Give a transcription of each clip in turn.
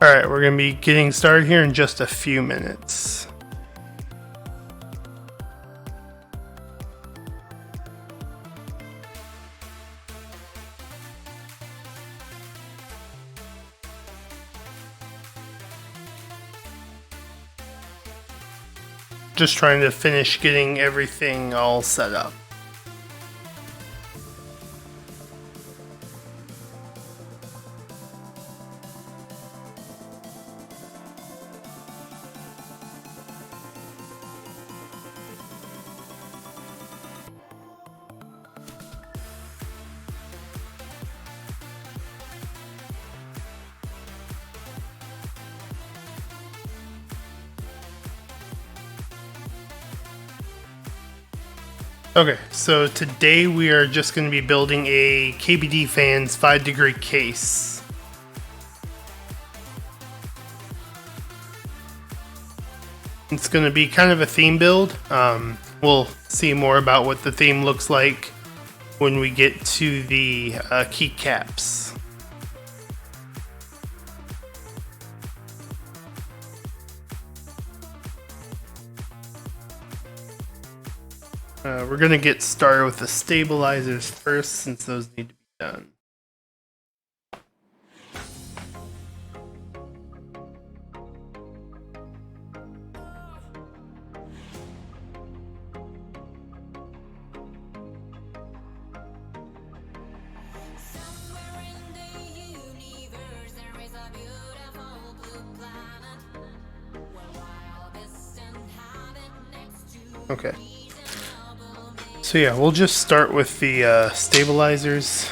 Alright, we're going to be getting started here in just a few minutes. Just trying to finish getting everything all set up. Okay, so today we are just going to be building a KBDFans 5-degree case. It's going to be kind of a theme build. We'll see more about what the theme looks like when we get to the keycaps. We're going to get started with the stabilizers first, since those need to be done. Okay. So yeah, we'll just start with the stabilizers.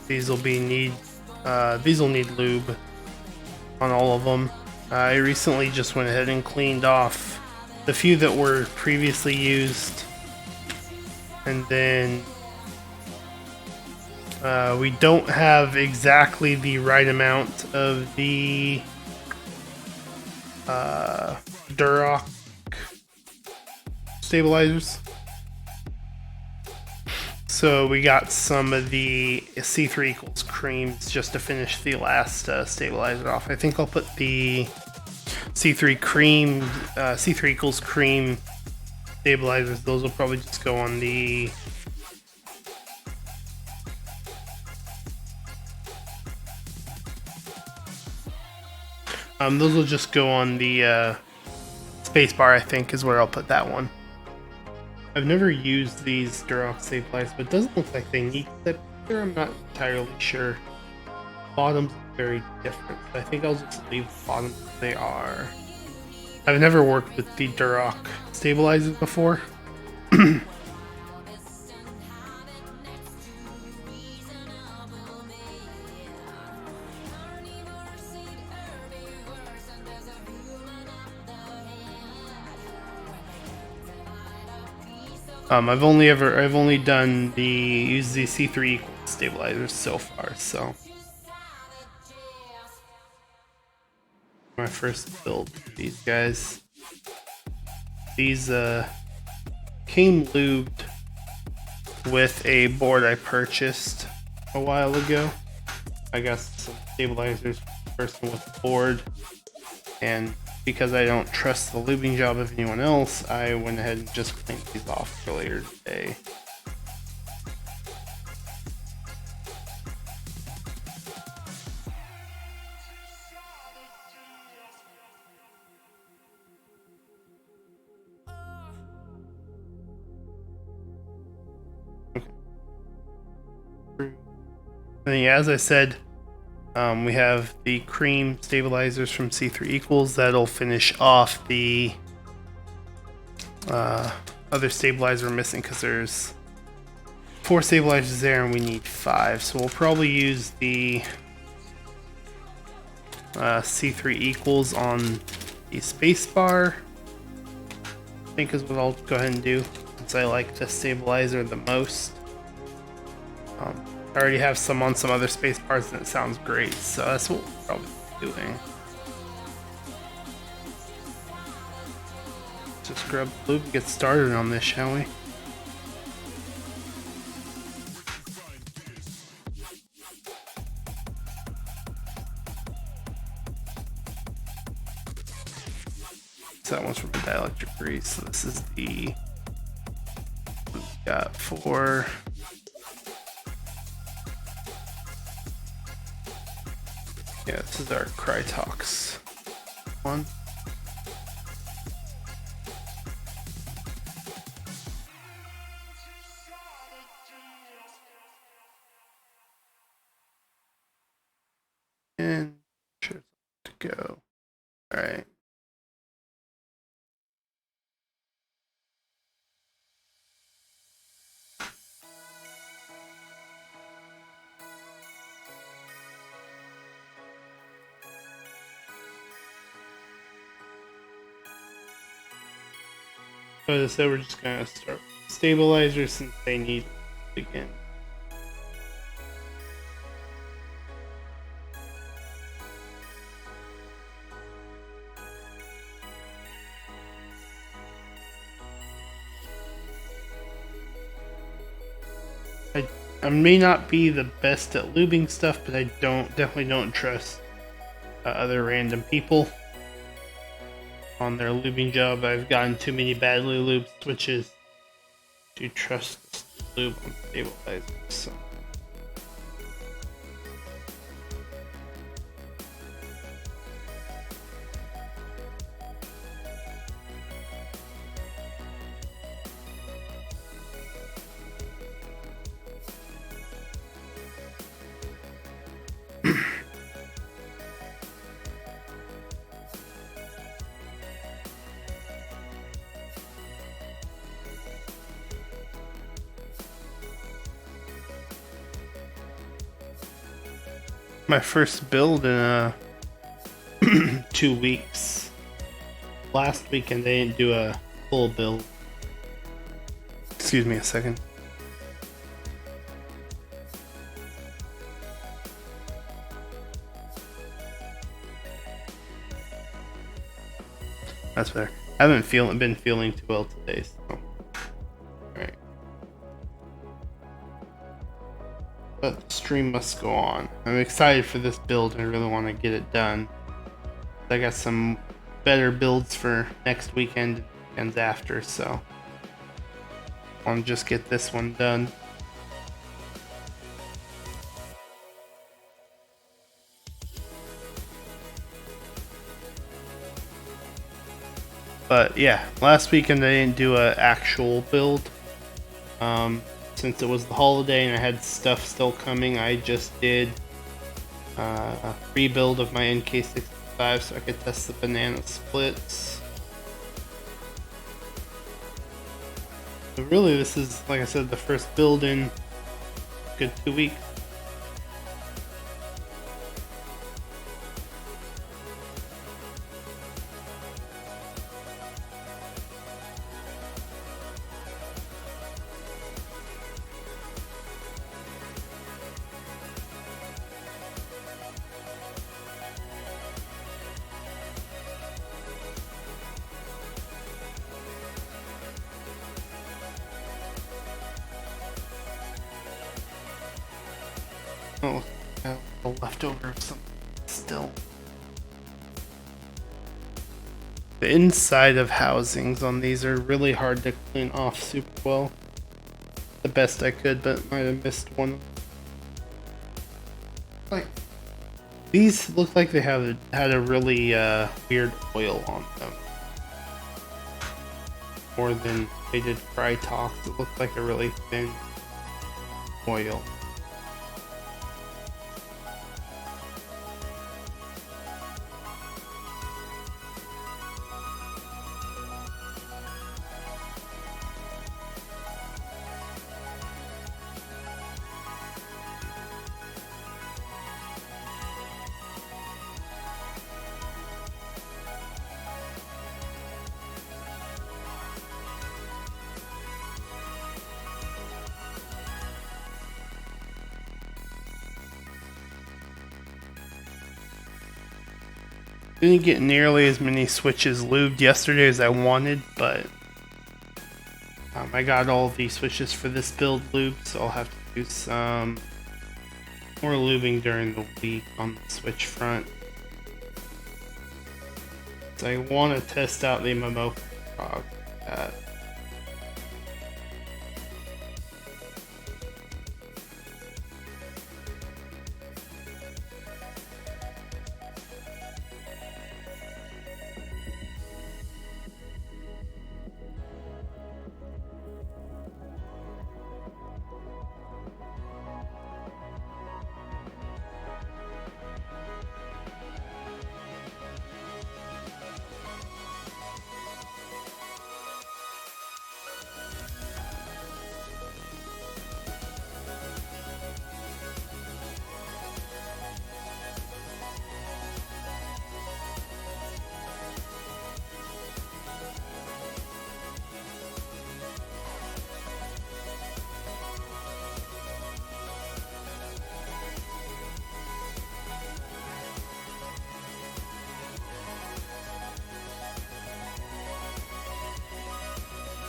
These will need lube on all of them. I recently just went ahead and cleaned off the few that were previously used, and then we don't have exactly the right amount of the Duroc stabilizers. So we got some of the C3 Equalz creams just to finish the last stabilizer off. I think I'll put the C3 Equalz cream stabilizers. Those will probably just go on the spacebar, I think, is where I'll put that one. I've never used these Duroc stabilizers, but it doesn't look like they need that here. I'm not entirely sure. Bottoms are very different. I think I'll just leave the bottoms as they are. I've never worked with the Duroc stabilizers before. I've only used the C3 Equalz stabilizers so far, so my first build for these guys. These came lubed with a board I purchased a while ago. I got some stabilizers first with the board, and because I don't trust the lubing job of anyone else, I went ahead and just cleaned these off earlier today. Okay. And yeah, as I said, we have the cream stabilizers from C3 Equalz that'll finish off the other stabilizer we're missing, because there's 4 stabilizers there and we need 5. So we'll probably use the C3 Equalz on the spacebar, I think is what I'll go ahead and do, since I like the stabilizer the most. I already have some on some other space parts and it sounds great, so that's what we'll probably be doing. Just grab the lube and get started on this, shall we? that one's from the dielectric grease. So this is the we got for this is our Krytox one. And sure to go. All right. So as I said, we're just gonna start with stabilizers since they need it again. I may not be the best at lubing stuff, but I definitely don't trust other random people on their lubing job. I've gotten too many badly lubed switches to trust lube on stabilizers. So. My first build in 2 weeks. Last weekend they didn't do a full build. Excuse me a second. That's better. I haven't been feeling too well today, so alright. But the stream must go on. I'm excited for this build and I really want to get it done. I got some better builds for next weekend and after, so I want to just get this one done. But yeah, last weekend I didn't do an actual build. Since it was the holiday and I had stuff still coming, I just did a rebuild of my NK65 so I could test the banana splits. So really this is, like I said, the first build in a good 2 weeks. Oh, a leftover of something still. The inside of housings on these are really hard to clean off super well. The best I could, but might have missed one. Like, these look like they had a really weird oil on them. More than they did Krytox. It looked like a really thin oil. Didn't get nearly as many switches lubed yesterday as I wanted, but I got all the switches for this build lubed, so I'll have to do some more lubing during the week on the switch front. So I want to test out the Momo frog.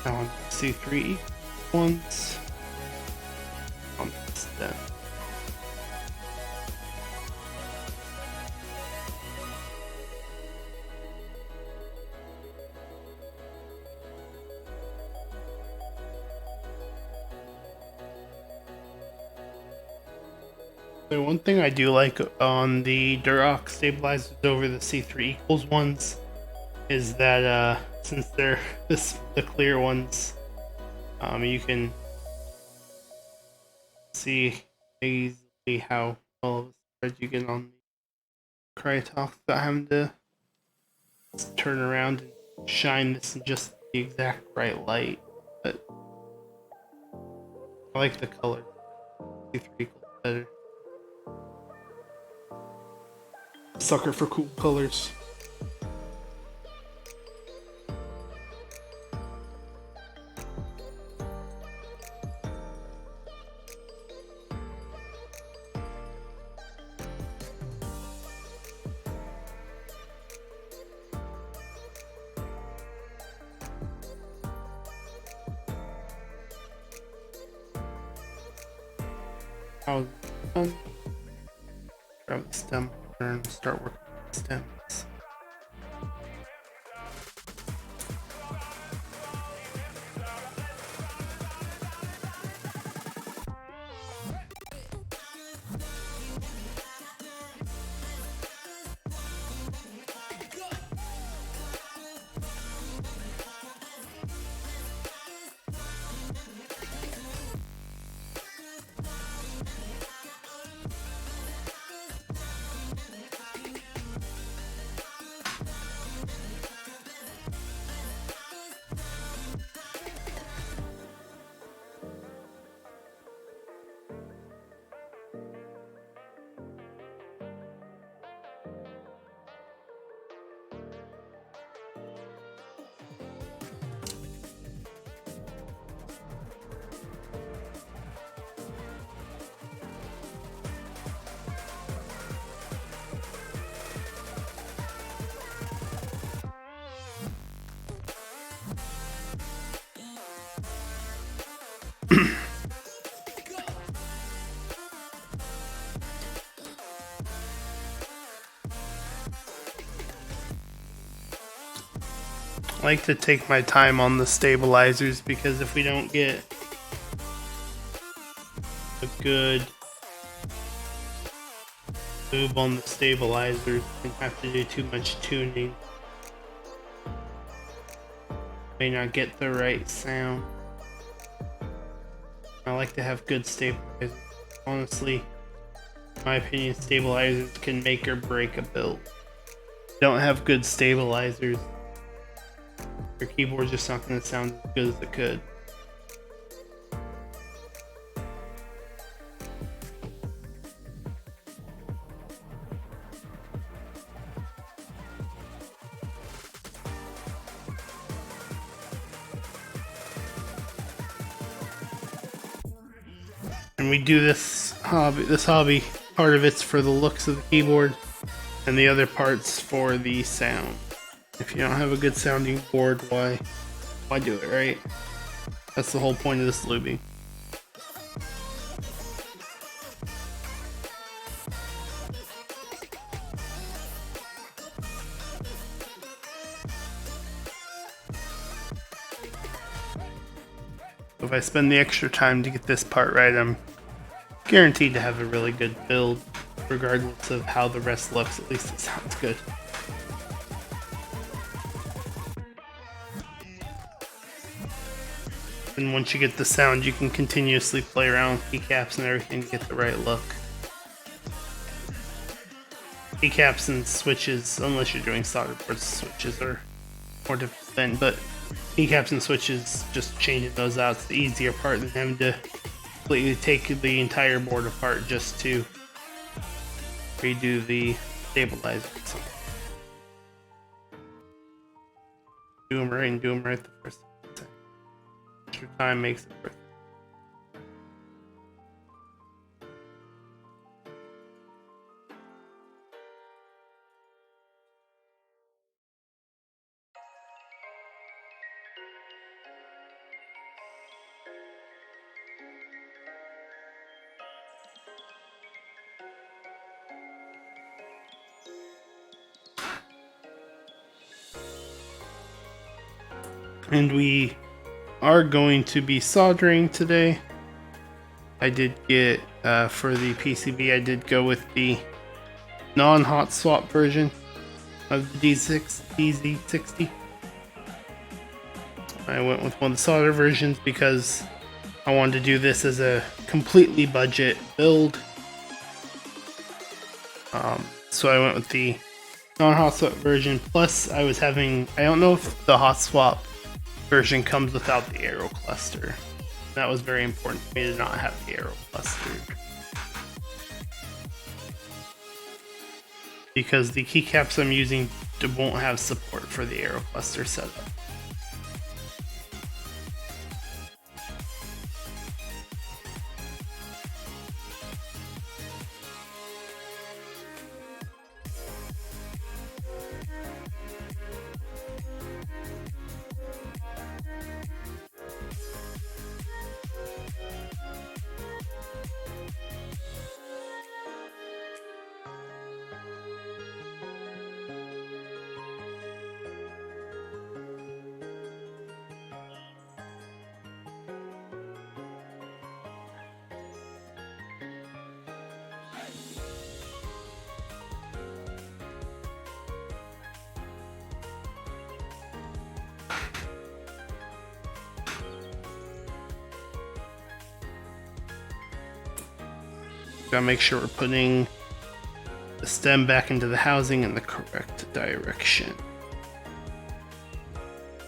Now on C3 Equalz on the stem. So one thing I do like on the Duroc stabilizers over the C3 Equalz ones is that since they're the clear ones, you can see easily how well of a spread you get on the Crytox without having to turn around and shine this in just the exact right light. But I like the color. C3 Equalz better. Sucker for cool colors. How's it done? Grab the stem and start working with the stems. I like to take my time on the stabilizers because if we don't get a good move on the stabilizers, we have to do too much tuning. May not get the right sound. I like to have good stabilizers. Honestly, in my opinion, stabilizers can make or break a build. If you don't have good stabilizers, your keyboard's just not going to sound as good as it could. And we do this hobby, part of it's for the looks of the keyboard, and the other part's for the sound. If you don't have a good sounding board, why do it, right? That's the whole point of this lubing. If I spend the extra time to get this part right, I'm guaranteed to have a really good build, regardless of how the rest looks. At least it sounds good. And once you get the sound, you can continuously play around with keycaps and everything to get the right look. Keycaps and switches, unless you're doing solder boards, switches are more difficult then, but keycaps and switches, just changing those out is the easier part than having to completely take the entire board apart just to redo the stabilizer. So, do them right and do them right the first time. Extra time makes it worth it. And we are going to be soldering today. I did get, for the PCB, I did go with the non-hot swap version of the DZ60. I went with one of the solder versions because I wanted to do this as a completely budget build. So I went with the non-hot swap version, plus I don't know if the hot swap version comes without the aero cluster. That was very important to me to not have the aero cluster, because the keycaps I'm using won't have support for the aero cluster setup. Gotta make sure we're putting the stem back into the housing in the correct direction.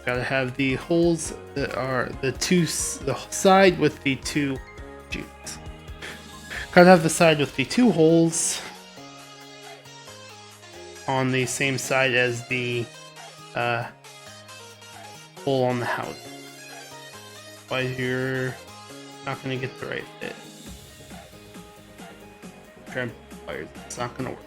Gotta have the holes that are the side with the two. Gotta have the side with the two holes on the same side as the hole on the housing. Otherwise, you're not gonna get the right fit. It's not gonna work.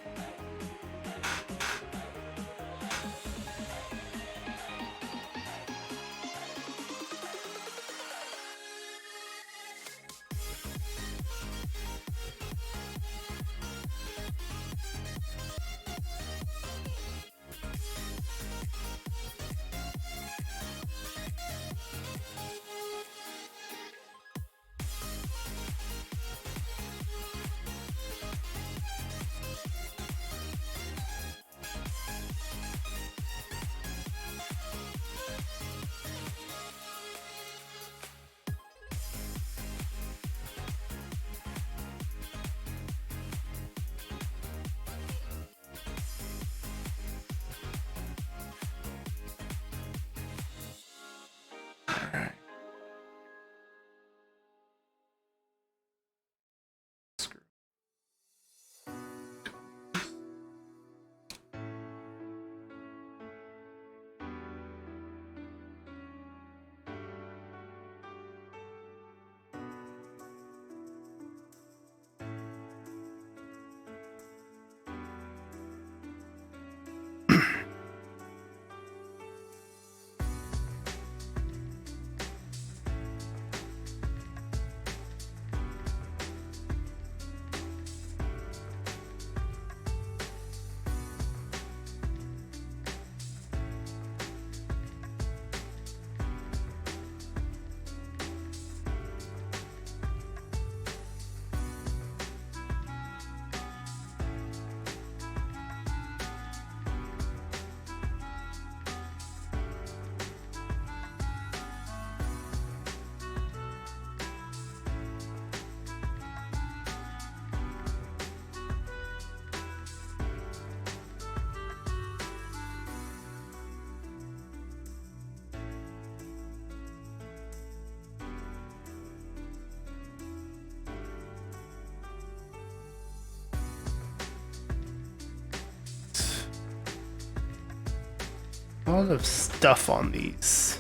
A lot of stuff on these.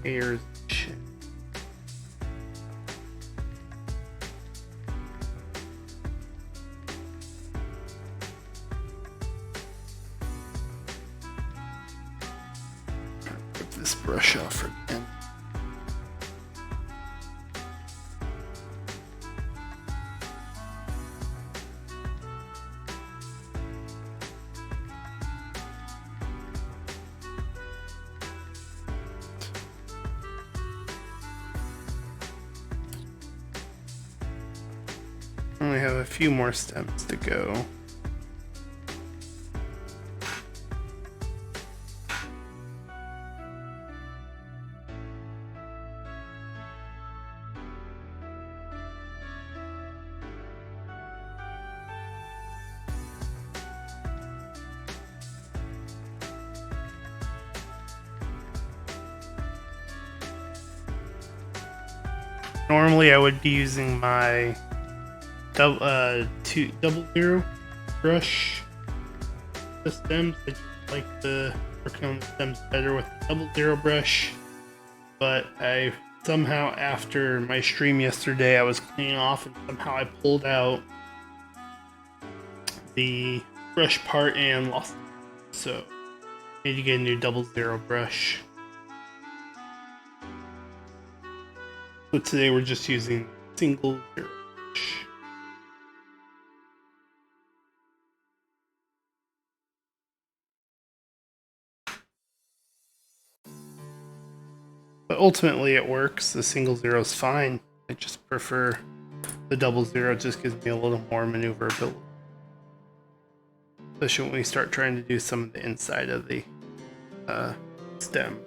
Airs. Shit. Rip this brush off again. Only have a few more stems to go. Normally I would be using my double zero brush the stems. I just like the working on the stems better with the double zero brush, but I somehow, after my stream yesterday, I was cleaning off and somehow I pulled out the brush part and lost it. So I need to get a new double zero brush. But today we're just using single zero brush. But ultimately it works. The single zero is fine. I just prefer the double zero. It just gives me a little more maneuverability. Especially when we start trying to do some of the inside of the stem.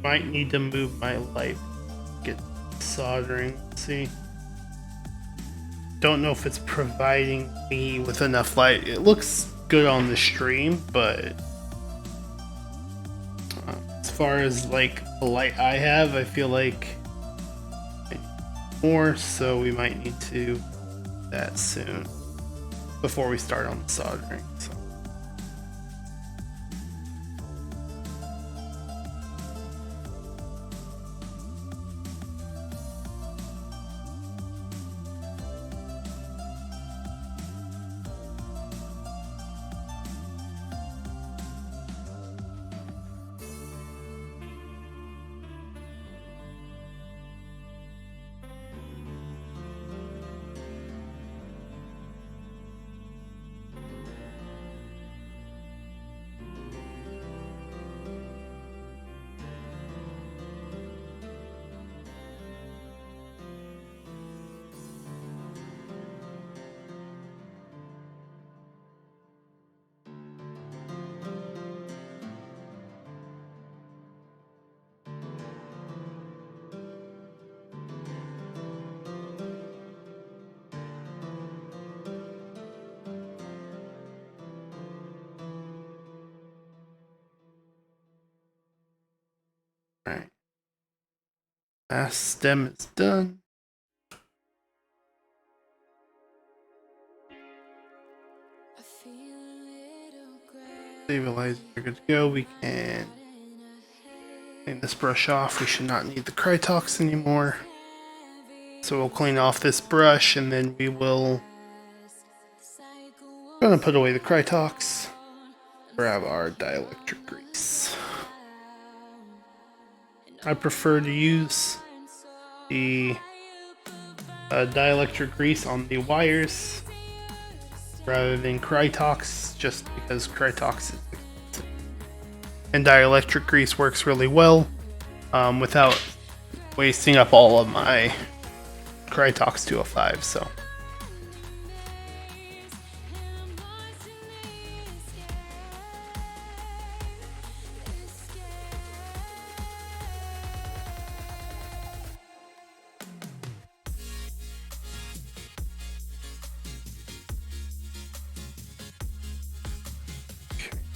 Might need to move my light. Get soldering. Let's see. Don't know if it's providing me with enough light. It looks good on the stream, but as far as like the light I have, I feel like I need more, so we might need to do that soon before we start on the soldering. So. Alright. Last stem is done. Stabilizer, good to go. We can clean this brush off. We should not need the Krytox anymore. So we'll clean off this brush and then we will gonna put away the Krytox. Grab our dielectric grease. I prefer to use the dielectric grease on the wires rather than Krytox, just because Krytox is expensive. And dielectric grease works really well without wasting up all of my Krytox 205, so.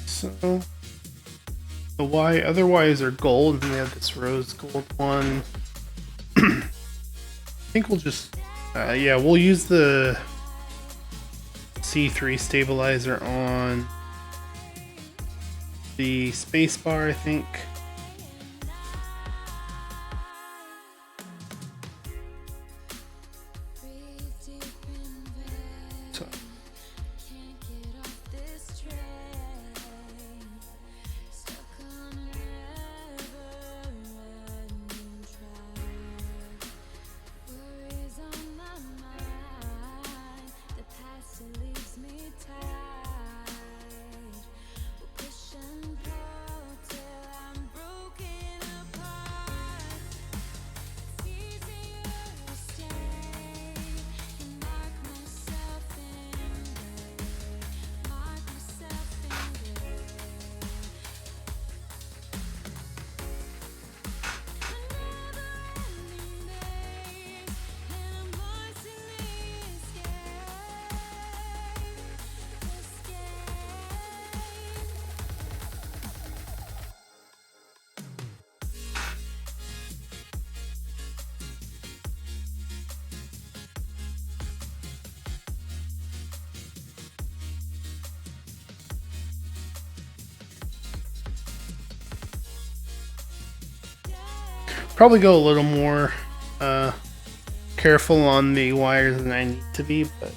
So the other wires are gold, and we have this rose gold one. I think we'll just, yeah, we'll use the C3 stabilizer on the spacebar, I think. So. Probably go a little more careful on the wires than I need to be, but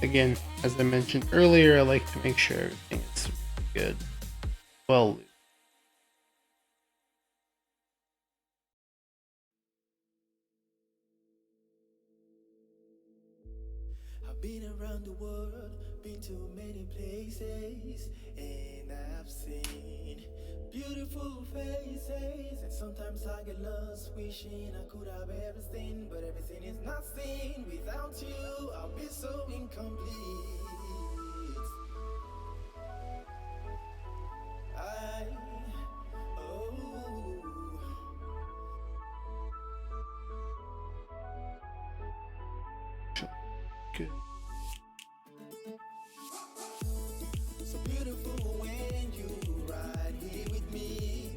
again, as I mentioned earlier, I like to make sure everything is good. Well, I've been around the world, been to many places, and I've seen beautiful faces, and sometimes I get lost wishing I could have everything, but everything is nothing without you. I'll be so incomplete. good. So beautiful when you ride here with me.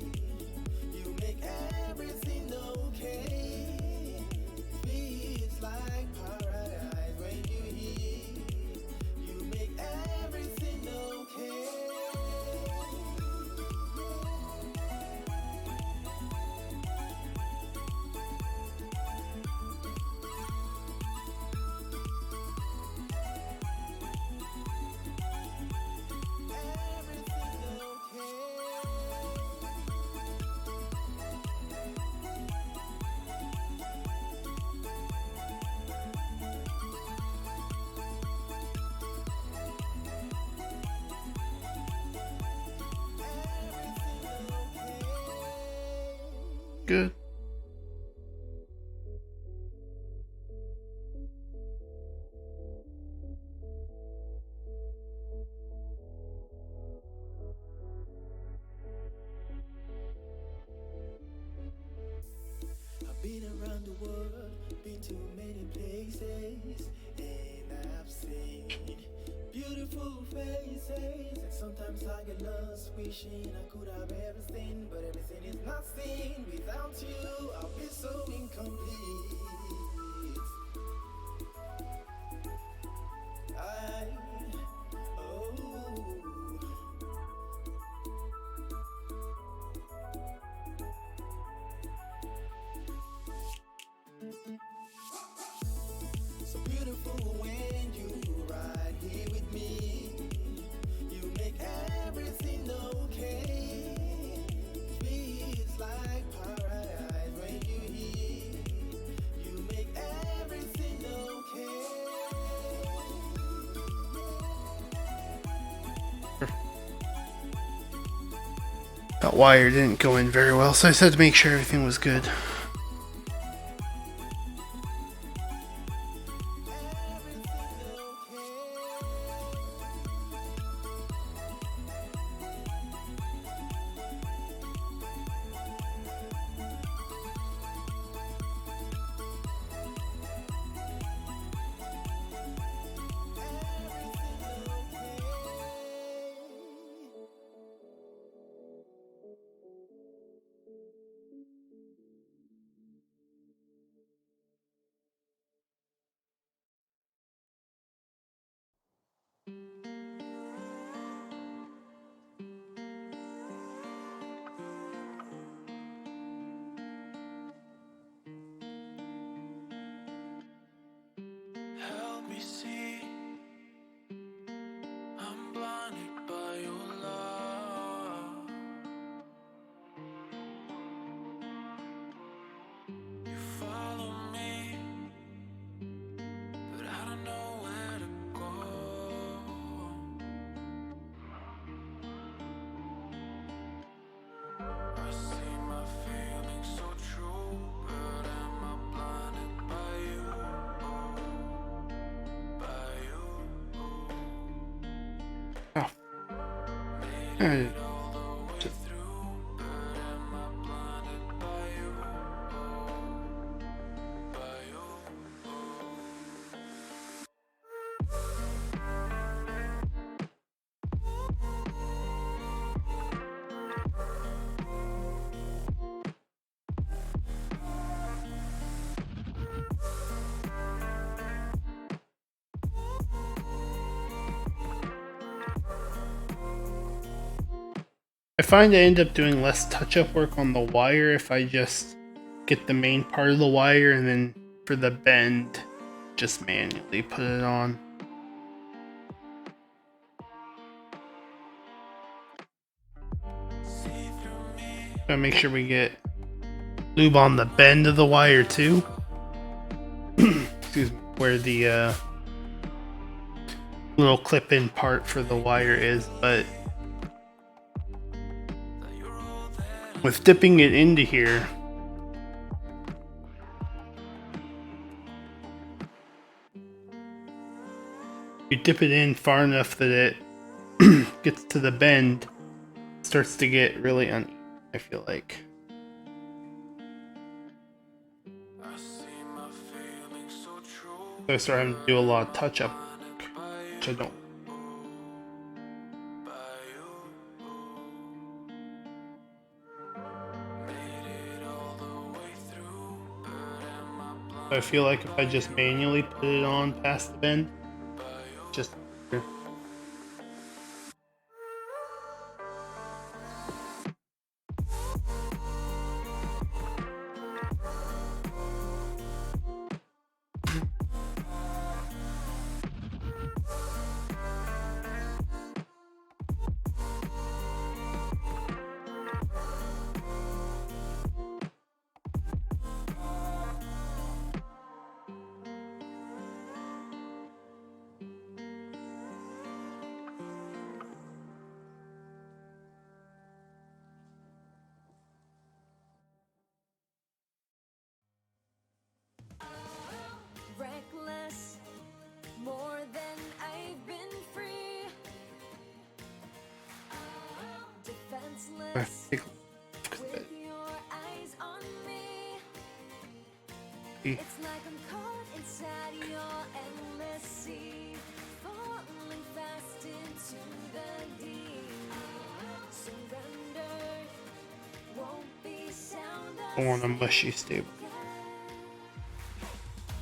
You make everything okay. Feels like paradise when you're here. You make everything okay. Good. I've been around the world, been to many places, and I've seen beautiful beautiful faces, and sometimes I get lost wishing I could have everything, but everything is nothing without you. I'll be so incomplete. Oh, so beautiful when you right here with me. You make everything okay. Feels like paradise when you here. You make everything okay. That wire didn't go in very well, so I just had to make sure everything was good. Help me see, I'm blinded by your love. You follow me, but I don't know where to go. I see my feelings so true, but am I blinded by you? By you. Oh. Made it all the way through, but am I blinded by you? By you. I find I end up doing less touch-up work on the wire if I just get the main part of the wire and then for the bend, just manually put it on. Gotta make sure we get lube on the bend of the wire too. Excuse me, where the little clip-in part for the wire is, but with dipping it into here, you dip it in far enough that it gets to the bend, it starts to get really uneven, I feel like. So I start having to do a lot of touch-up work, which I don't. So I feel like if I just manually put it on past the bend, just reckless, more than I've been free. Defenseless, with your eyes on me. It's like I'm caught inside your endless sea, falling fast I want a mushy stable.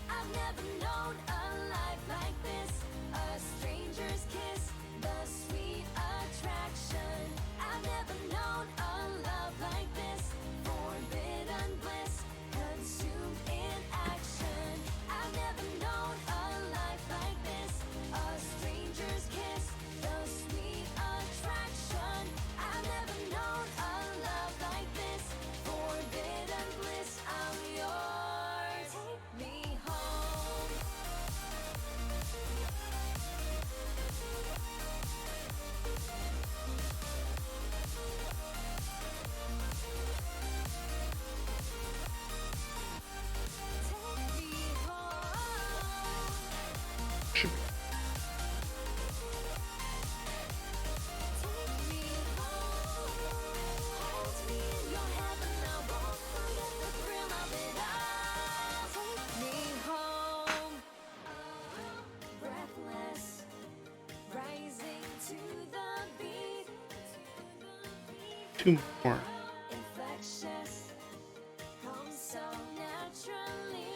I've never known a life like this. A stranger's kiss, the sweet attraction. I've never known a love like this. Forbidden bliss, consumed in action. I've never known a life like this. A stranger's kiss, the sweet attraction. I've never known a love like this. Forbidden bliss, I'm yours. Take me home. Take me home. Should Take me home. Hold me in your heaven. I won't forget the thrill of it all. Take me home. Breathless, rising to the beat. two more. Infectious, comes so naturally.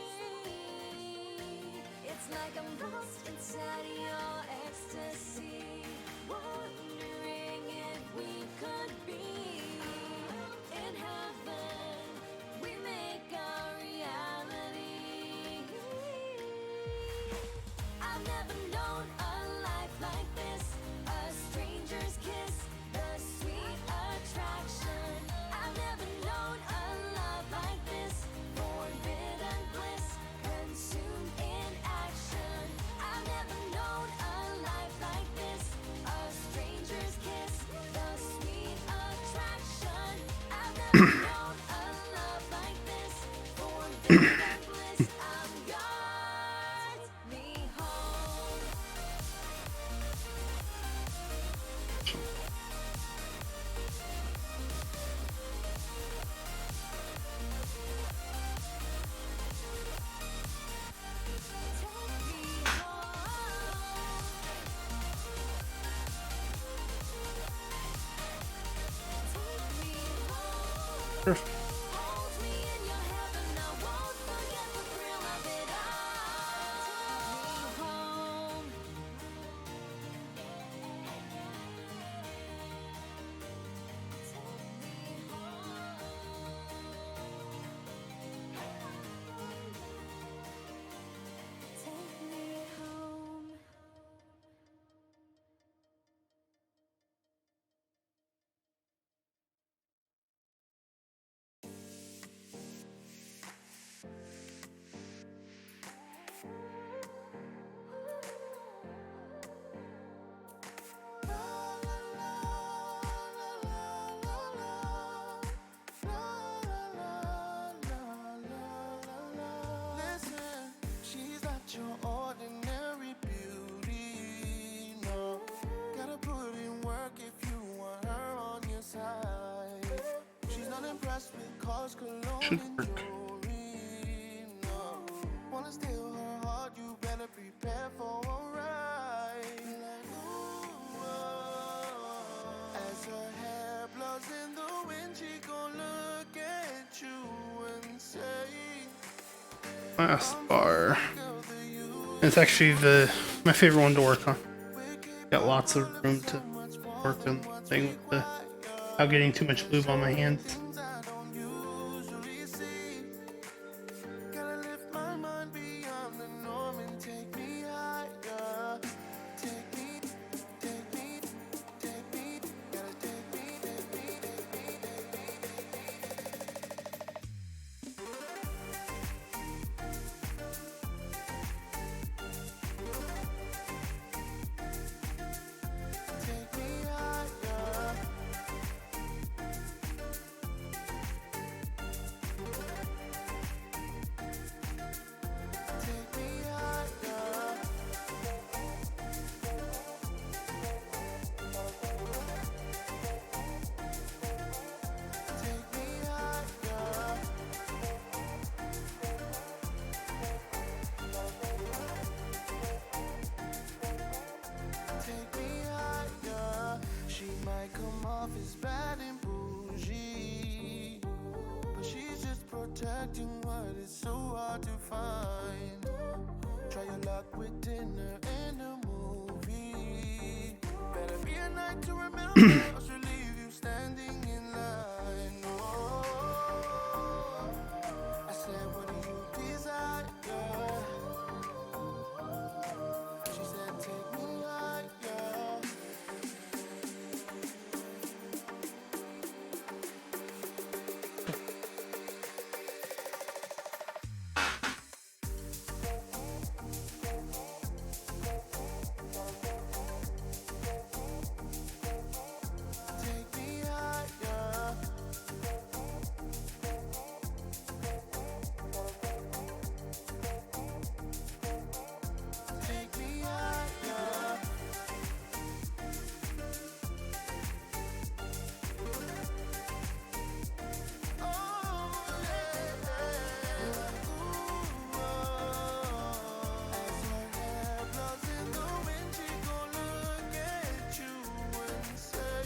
It's like I'm lost inside your ecstasy, wondering if we could be in heaven. We make our reality. I've never known a life like this. A stranger's kiss, the sweet attraction. I've never known a love like this. Forbidden bliss, consumed in action. I've never known a life like this. A stranger's kiss, the sweet attraction. I've never known a love like this. Forbidden bliss, I'm yours. Take me home. Take me home. Take me home. Perfect. Hold me in your heaven. I won't forget the thrill of it all. Take me home. Take me home. Take me home. Listen, she's not your ordinary beauty, no. Gotta put in work if you want her on your side. She's not impressed with cars, cologne, Should and work. jewelry, no. Wanna steal her heart, you better prepare for a ride. Like, ooh, oh. As her hair blows in the wind, she gon' look at you and say, Last bar. girl, that you It's actually my favorite one to work on. Got lots of room to work on the thing with without getting too much lube on my hands. I don't usually see. Gotta lift my mind beyond the norm and take me higher. Take me, take me, take me. Gotta take me, take me, take me, take me higher. attracting what is so hard to find. Try your luck with dinner and a movie. Better be a night to remember, or she'll leave you standing in line. Oh, I said, what do you desire? She said, take me higher. Take me higher. Take me higher. Oh, yeah. Ooh, as her hair blows in the wind, she gon' look at you and say,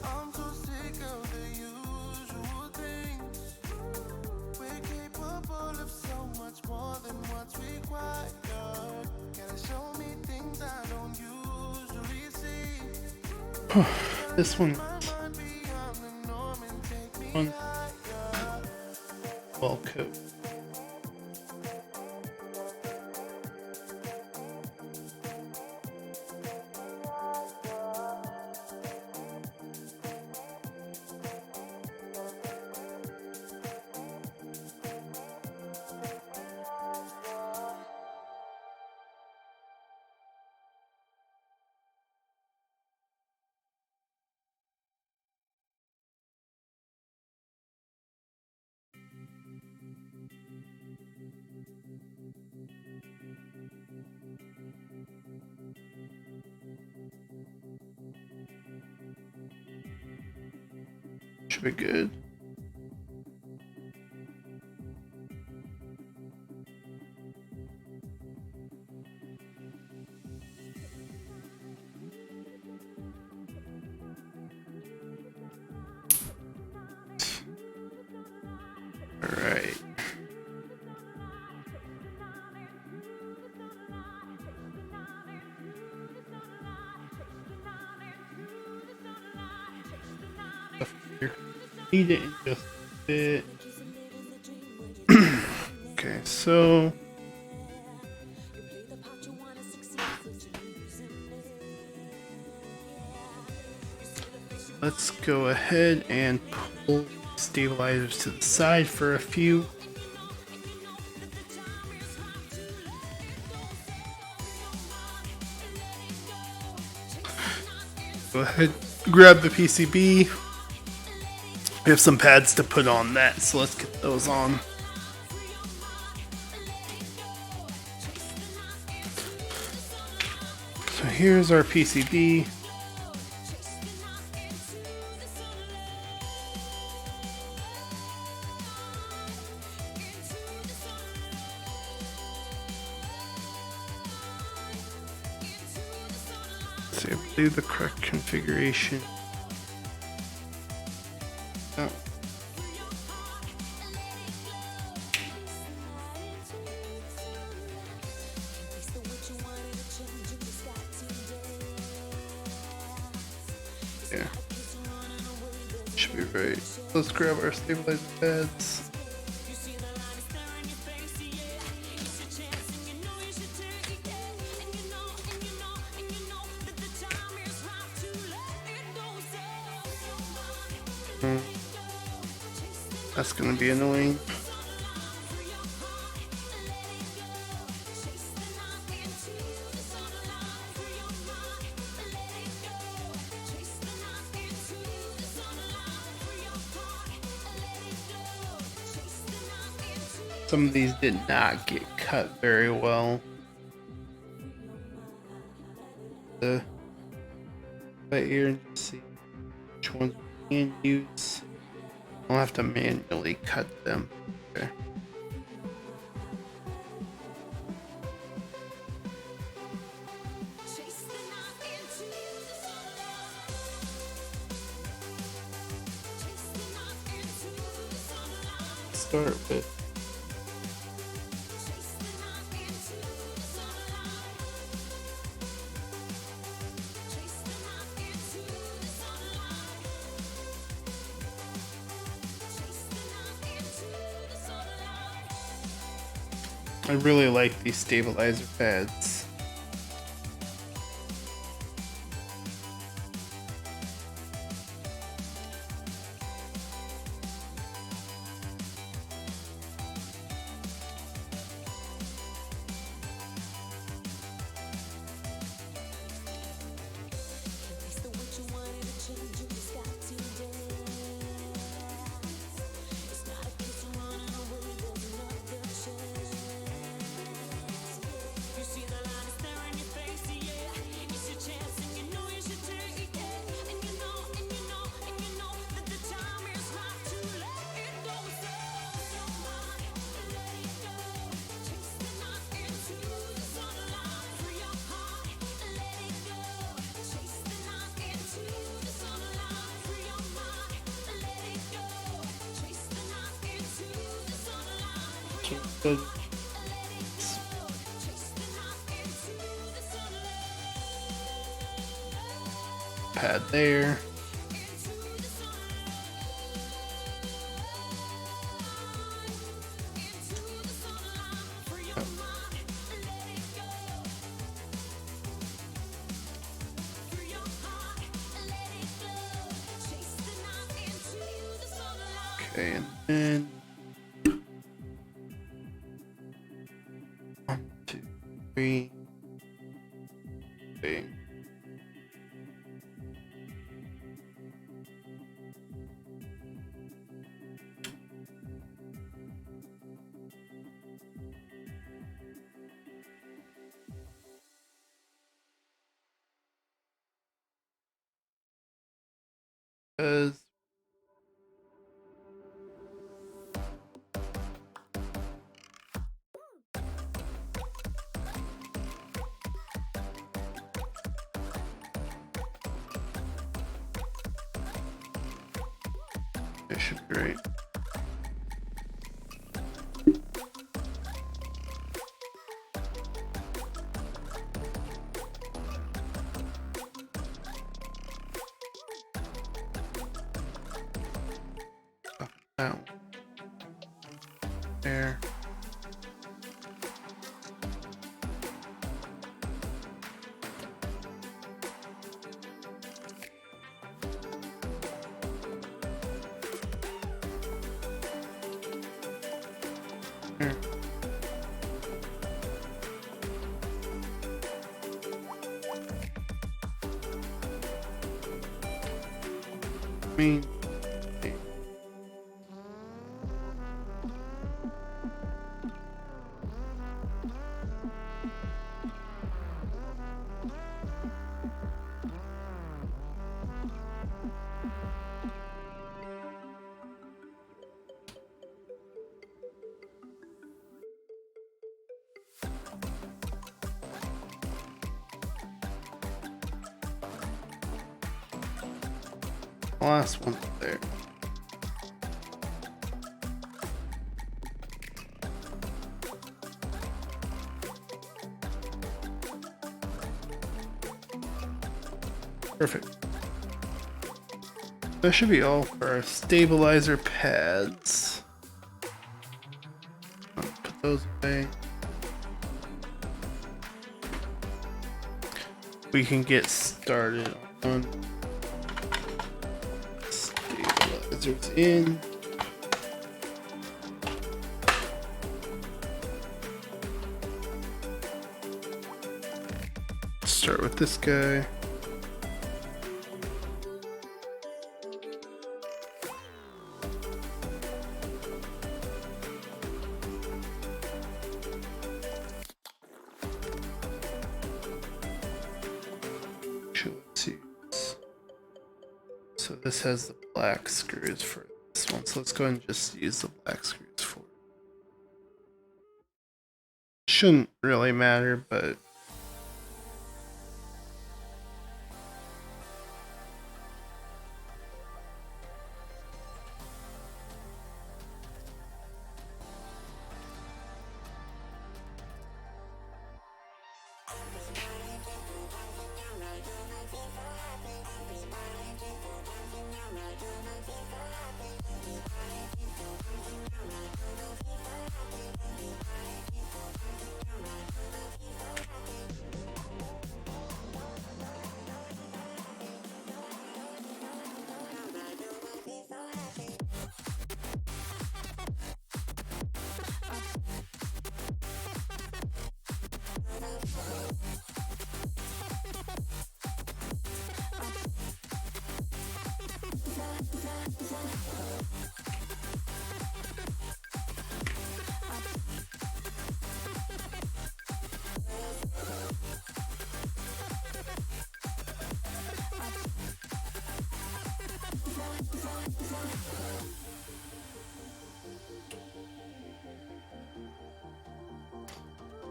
I'm so sick of the usual things. We're capable of so much more than what's required. Gotta show me things I don't usually see. This one, Mind beyond the norm and take me one higher. well coat. Should be good. All right. Need it in just a bit. Okay, so let's go ahead and pull stabilizers to the side for a few. Go ahead, grab the PCB. We have some pads to put on that, so let's get those on. So here's our PCB. So I believe the correct configuration. Oh. Yeah. Should be right. Let's grab our stabilizer pads. That's gonna be annoying. Some of these did not get cut very well. Right here and see which ones we can use. I'll have to manually cut them. Okay. start with. I really like these stabilizer pads. Good. Pad there. Okay, and then 1, 2, 3. Bang. Because it should be right. Up and down. There. There. Mean. Last one there. Perfect. That should be all for our stabilizer pads. I'll put those away. We can get started on stabilizers in. Start with this guy. So this has the black screws for this one. So let's go ahead and just use the black screws for it. Shouldn't really matter, but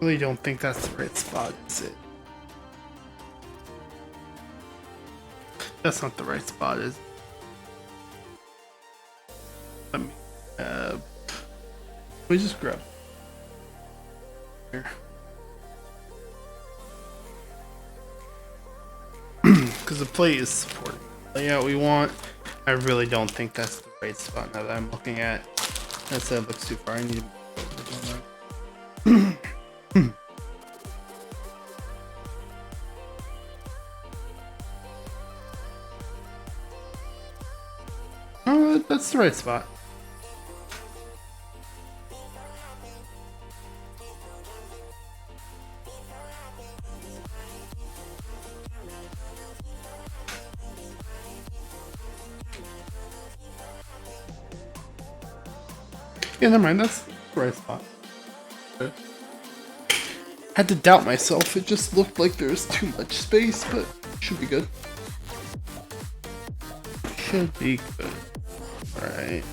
Really don't think that's the right spot, is it? That's not the right spot, is it? Let me, we just grab here. Because the plate is supporting the layout we want. I really don't think that's the right spot now that I'm looking at. That said, it looks too far. I need to... Oh, that's the right spot. Yeah, never mind. That's the right spot. Okay. Had to doubt myself. It just looked like there's too much space, but should be good. Should be good. Alright.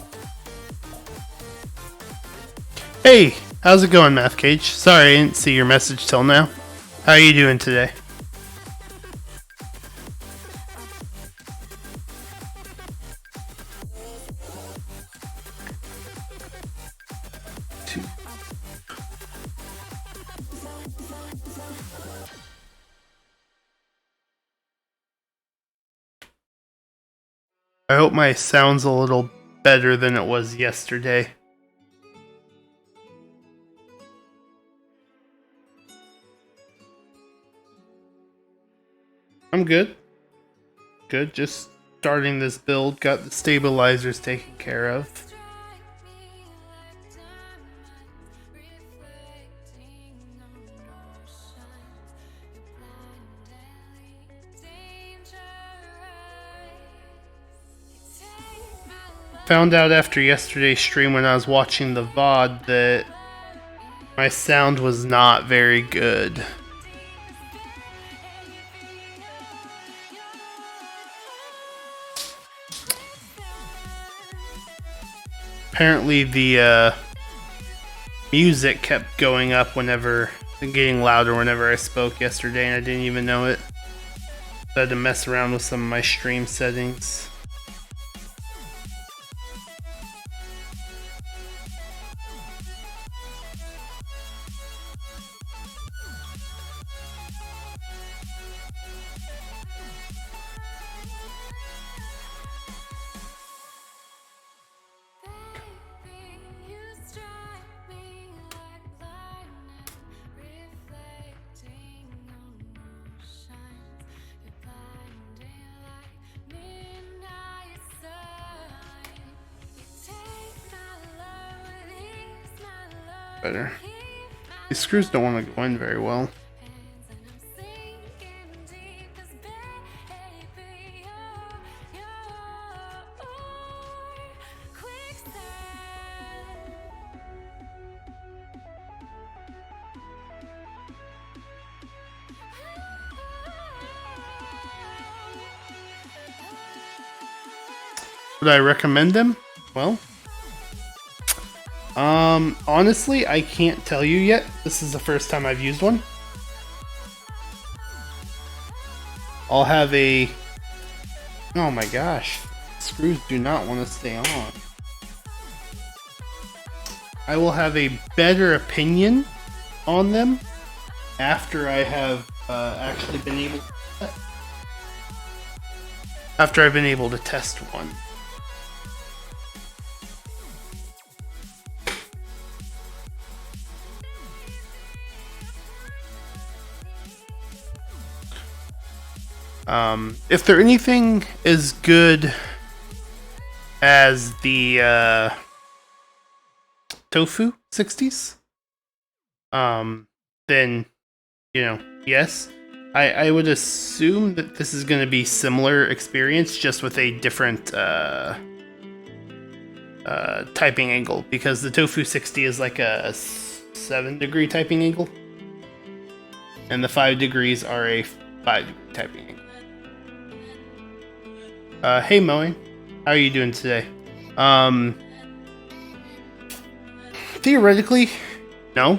Hey! How's it going, Math Cage? Sorry I didn't see your message till now. How are you doing today? I hope my sound's a little better than it was yesterday. I'm good. Good, just starting this build. Got the stabilizers taken care of. Found out after yesterday's stream when I was watching the VOD that my sound was not very good. Apparently the music kept going up whenever, getting louder whenever I spoke yesterday, and I didn't even know it. So I had to mess around with some of my stream settings. Better. These screws don't want to go in very well. Would I recommend them? Well, honestly, I can't tell you yet. This is the first time I've used one. I'll have a... Oh my gosh. Screws do not want to stay on. I will have a better opinion on them after I have actually been able to... After I've been able to test one. If they're anything as good as the Tofu 60s, then, you know, yes. I would assume that this is going to be similar experience, just with a different typing angle, because the Tofu 60 is like a 7-degree typing angle, and the 5 degrees are a 5-degree typing angle. Hey Moen, how are you doing today? Theoretically, no.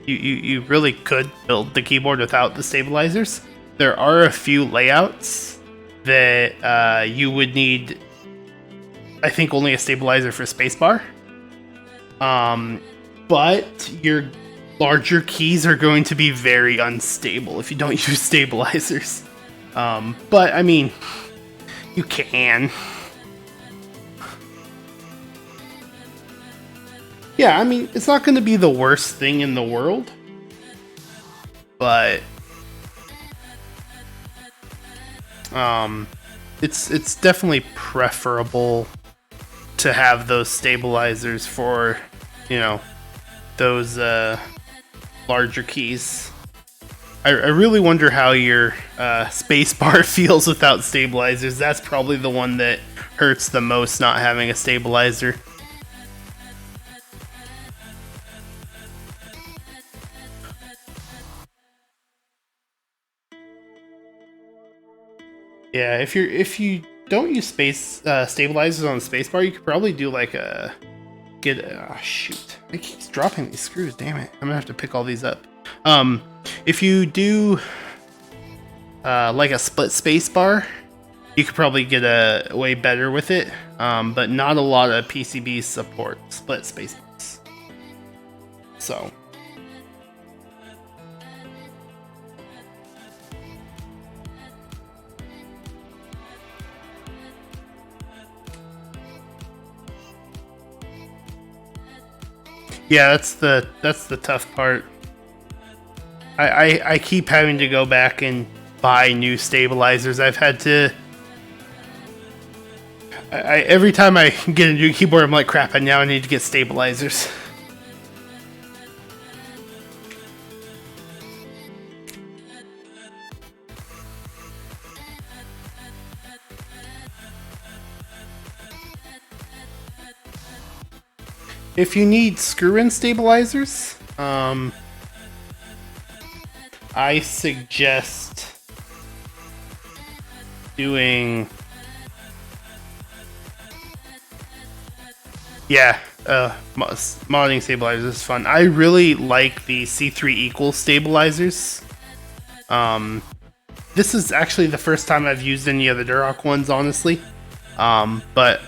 You really could build the keyboard without the stabilizers. There are a few layouts that you would need, I think, only a stabilizer for spacebar. But your larger keys are going to be very unstable if you don't use stabilizers. But I mean, you can. Yeah, I mean, it's not going to be the worst thing in the world, but it's definitely preferable to have those stabilizers for, you know, those larger keys. I really wonder how your spacebar feels without stabilizers. That's probably the one that hurts the most, not having a stabilizer. Yeah, if you don't use stabilizers on the spacebar, you could probably do like shoot. It keeps dropping these screws, damn it. I'm gonna have to pick all these up. If you do like a split spacebar, you could probably get way better with it. But not a lot of PCBs support split spacebars. So yeah, that's the tough part. I keep having to go back and buy new stabilizers. I've had to. Every time I get a new keyboard, I'm like, crap! I now need to get stabilizers. If you need screw-in stabilizers, I suggest doing, modding stabilizers is fun. I really like the C3 Equalz stabilizers. This is actually the first time I've used any of the Duroc ones, honestly. But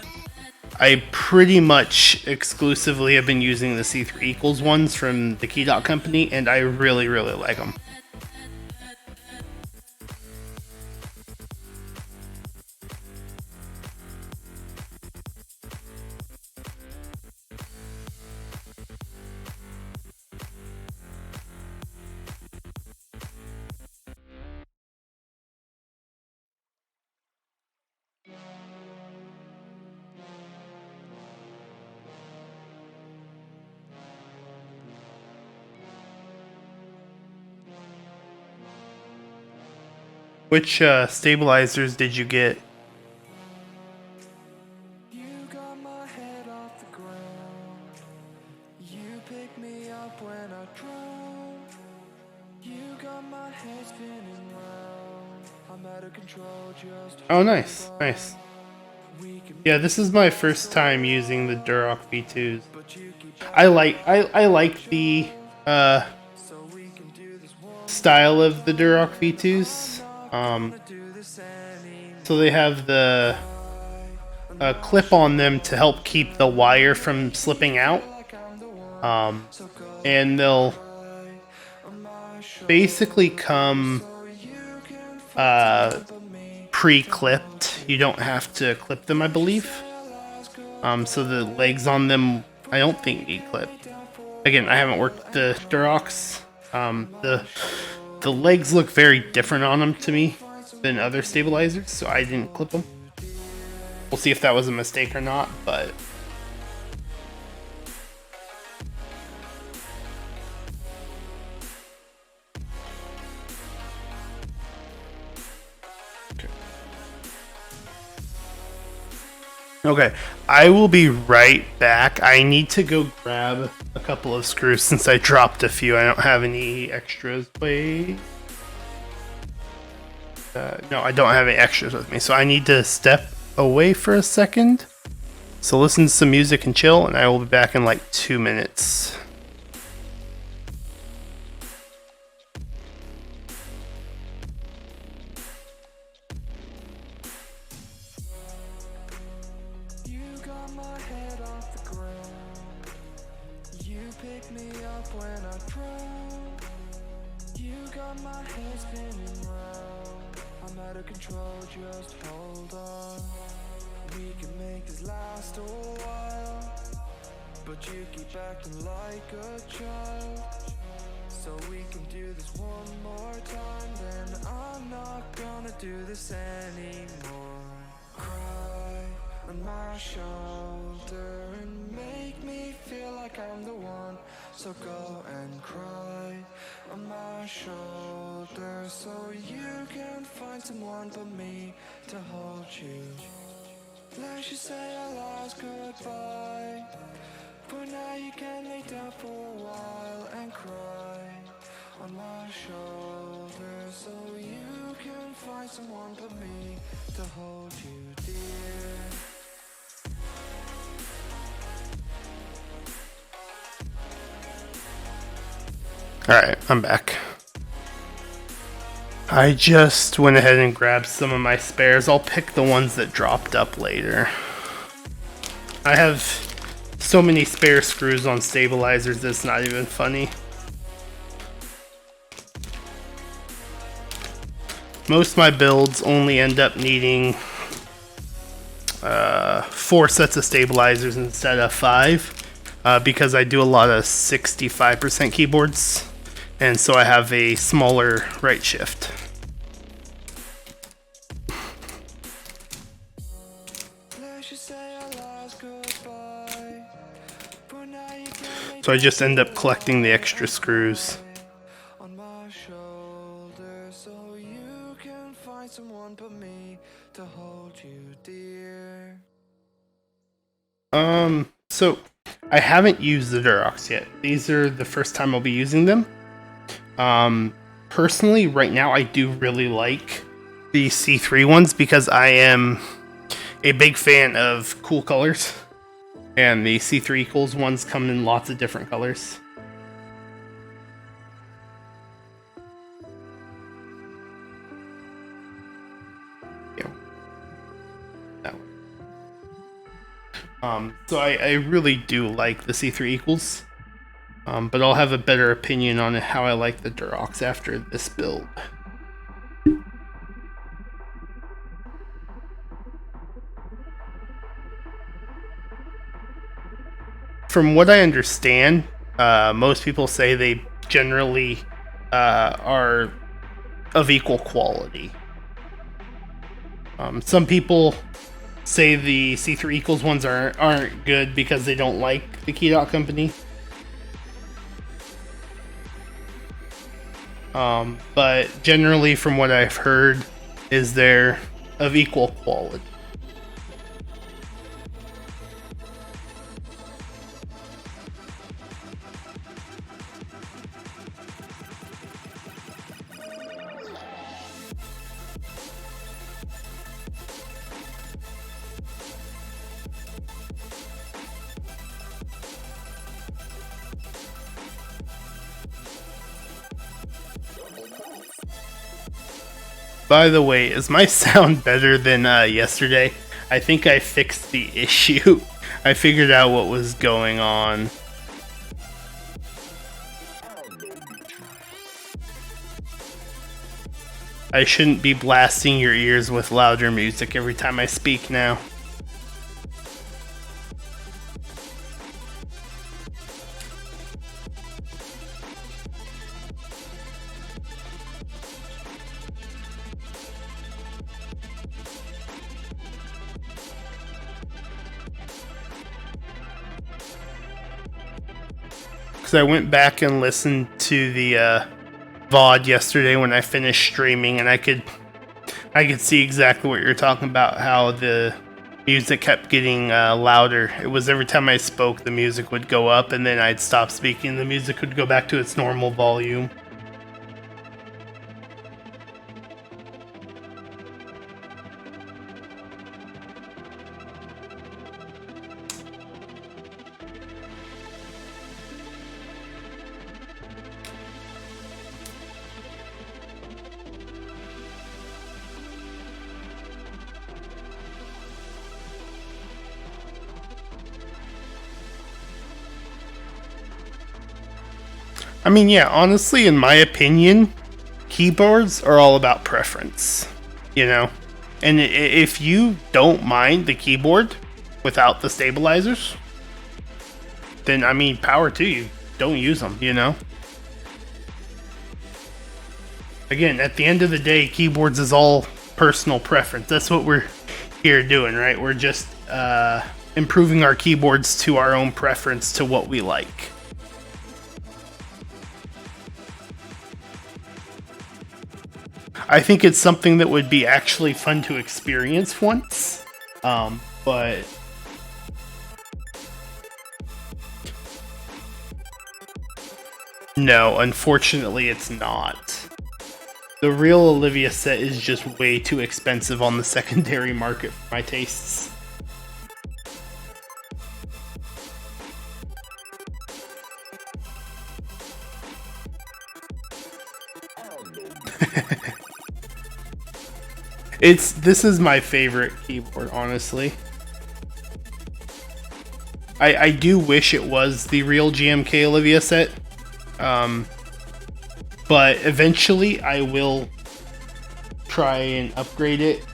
I pretty much exclusively have been using the C3 Equalz ones from the Key.Dot company, and I really, really like them. Which stabilizers did you get? You got my head off the ground. You pick me up when I drown. You got my head spinning round. I'm out of control, just Oh, nice, nice. Yeah, this is my first time using the Duroc V2s. I like the style of the Duroc V2s. So they have the clip on them to help keep the wire from slipping out. And they'll basically come pre-clipped. You don't have to clip them, I believe. So the legs on them, I don't think need clipped. Again, I haven't worked the Durocs. The legs look very different on them to me than other stabilizers, so I didn't clip them. We'll see if that was a mistake or not, but Okay, I will be right back. I need to go grab a couple of screws since I dropped a few. I don't have any extras. Wait. No, I don't have any extras with me, so I need to step away for a second. So listen to some music and chill, and I will be back in like 2 minutes. You got my head off the ground. You pick me up when I drown. You got my head spinning round. I'm out of control, just hold on. We can make this last a while, but you keep acting like a child. So we can do this one more time, then I'm not gonna do this anymore. Cry on my shoulder and make me feel like I'm the one. So go and cry on my shoulder, so you can find someone but me to hold you. Let's just say our last goodbye, but now you can lay down for a while and cry on my shoulder, so you can find someone but me to hold you, dear. Alright, I'm back. I just went ahead and grabbed some of my spares. I'll pick the ones that dropped up later. I have so many spare screws on stabilizers that's not even funny. Most of my builds only end up needing 4 sets of stabilizers instead of 5 because I do a lot of 65% keyboards, and so I have a smaller right shift. So I just end up collecting the extra screws. On my shoulder, so you can find someone but me to hold you, dear. So I haven't used the Durocs yet. These are the first time I'll be using them. Personally, right now I do really like the C3 ones because I am a big fan of cool colors. And the C3 Equalz ones come in lots of different colors. That one. So I really do like the C3 Equalz. But I'll have a better opinion on how I like the Durocs after this build. From what I understand, most people say they generally are of equal quality. Some people say the C3 Equalz ones aren't good because they don't like the Key Dot company. But generally, from what I've heard, is they're of equal quality. By the way, is my sound better than yesterday? I think I fixed the issue. I figured out what was going on. I shouldn't be blasting your ears with louder music every time I speak now. Because I went back and listened to the VOD yesterday when I finished streaming, and I could see exactly what you're talking about. How the music kept getting louder. It was every time I spoke, the music would go up, and then I'd stop speaking, the music would go back to its normal volume. I mean, yeah, honestly, in my opinion, keyboards are all about preference, you know? And if you don't mind the keyboard without the stabilizers, then, I mean, power to you. Don't use them, you know? Again, at the end of the day, keyboards is all personal preference. That's what we're here doing, right? We're just improving our keyboards to our own preference to what we like. I think it's something that would be actually fun to experience once, but no, unfortunately it's not. The real Olivia set is just way too expensive on the secondary market for my tastes. This is my favorite keyboard, honestly. I do wish it was the real GMK Olivia set. But eventually I will try and upgrade it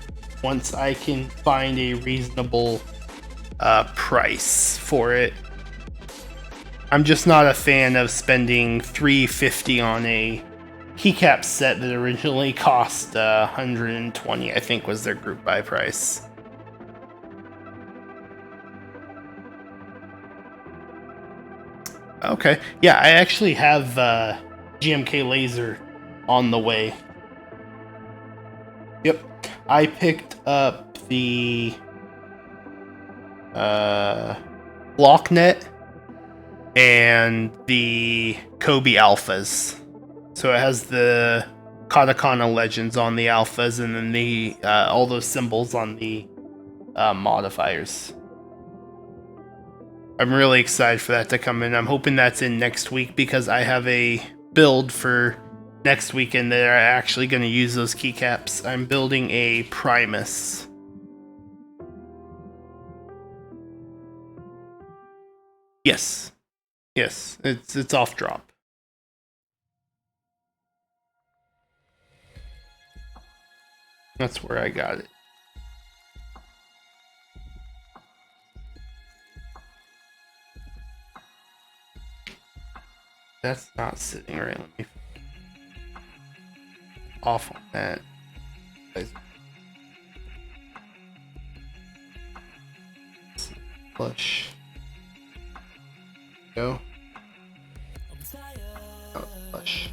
once I can find a reasonable price for it. I'm just not a fan of spending $350 on a keycap set that originally cost $120, I think was their group buy price. Okay, yeah, I actually have GMK laser on the way. Yep, I picked up the BlockNet and the Kobe alphas. So it has the Katakana legends on the alphas, and then the all those symbols on the modifiers. I'm really excited for that to come in. I'm hoping that's in next week because I have a build for next weekend that are actually going to use those keycaps. I'm building a Primus. Yes, it's off drop. That's where I got it. That's not sitting right. Let me off on that. Flush. Go. Oh, flush.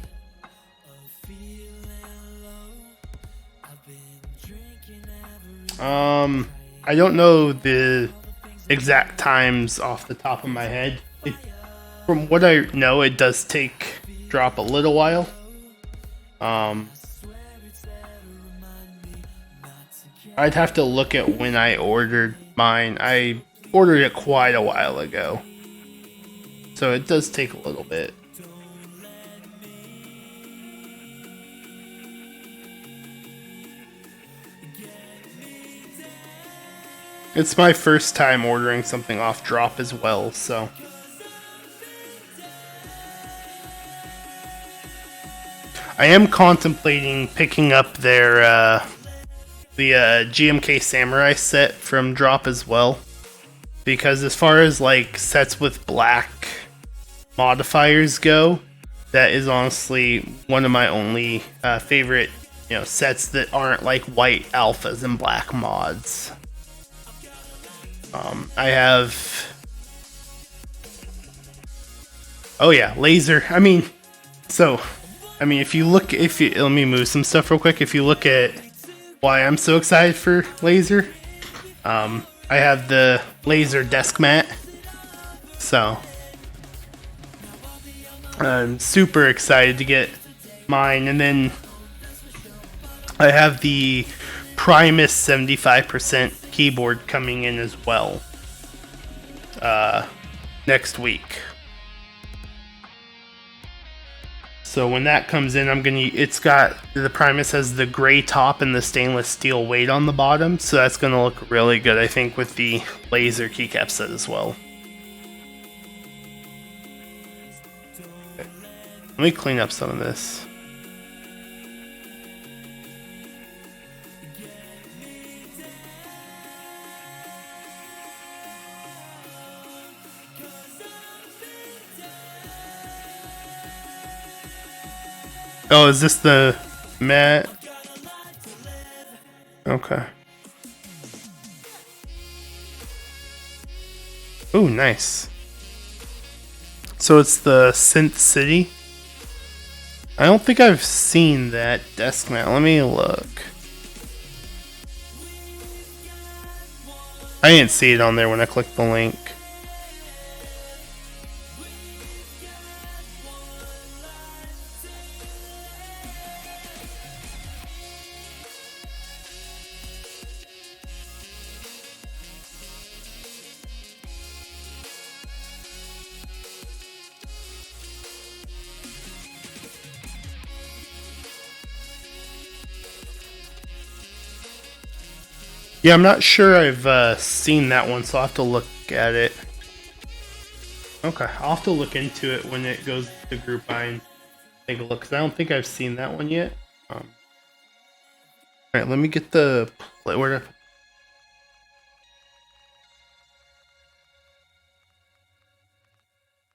I don't know the exact times off the top of my head. From what I know, it does take drop a little while. I'd have to look at when I ordered mine. I ordered it quite a while ago, so it does take a little bit. It's my first time ordering something off drop as well, so. I am contemplating picking up their the GMK Samurai set from drop as well, because as far as like sets with black modifiers go, that is honestly one of my only favorite, you know, sets that aren't like white alphas and black mods. I have, oh yeah, laser. I mean, if you look, let me move some stuff real quick. If you look at why I'm so excited for laser, I have the laser desk mat, so I'm super excited to get mine. And then I have the Primus 75% keyboard coming in as well next week. So when that comes in, it's got, the Primus has the gray top and the stainless steel weight on the bottom, so that's gonna look really good, I think, with the laser keycap set as well. Okay. Let me clean up some of this. Oh, is this the mat? Okay. Oh, nice. So it's the Synth City. I don't think I've seen that desk mat. Let me look. I didn't see it on there when I clicked the link. Yeah, I'm not sure I've seen that one, so I'll have to look at it. Okay, I'll have to look into it when it goes to group buy and take a look, because I don't think I've seen that one yet. Alright, let me get the... Where did I...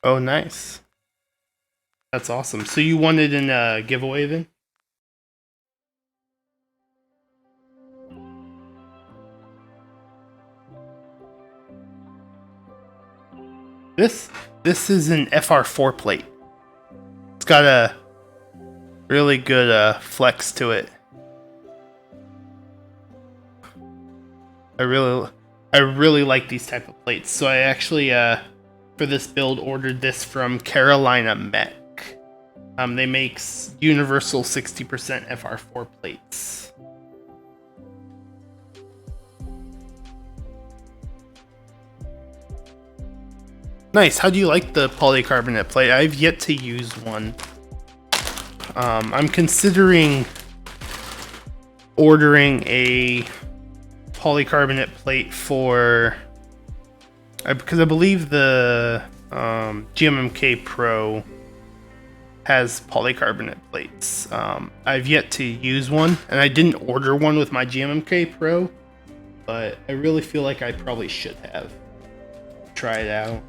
Oh, nice. That's awesome. So you won it in a giveaway then? This is an FR4 plate. It's got a really good flex to it. I really like these type of plates. So I actually for this build ordered this from CarolinaMech. They make universal 60% FR4 plates. Nice. How do you like the polycarbonate plate? I've yet to use one. I'm considering ordering a polycarbonate plate for, because I believe the GMMK Pro has polycarbonate plates. I've yet to use one, and I didn't order one with my GMMK Pro, but I really feel like I probably should have. Try it out.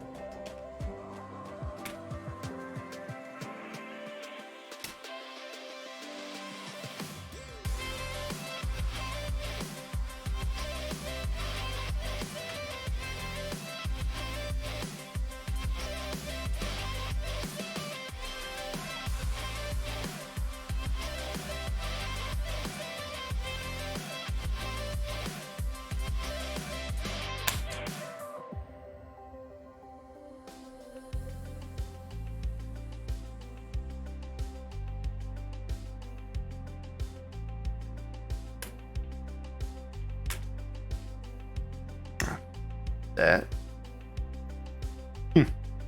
That.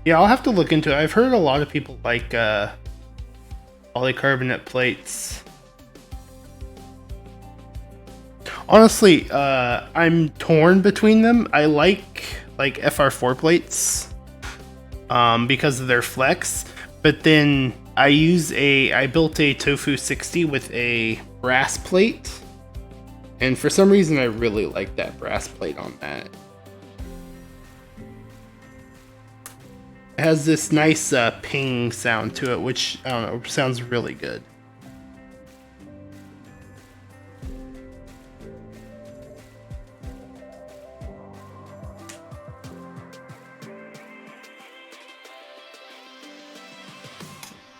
Yeah, I'll have to look into it. I've heard a lot of people like polycarbonate plates. Honestly, I'm torn between them. I like FR4 plates because of their flex, but then I built a Tofu 60 with a brass plate, and for some reason I really like that brass plate on that. It has this nice ping sound to it, which, I don't know, sounds really good.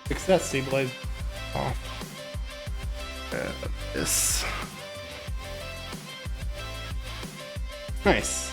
Fix that stabilize off. This. Nice.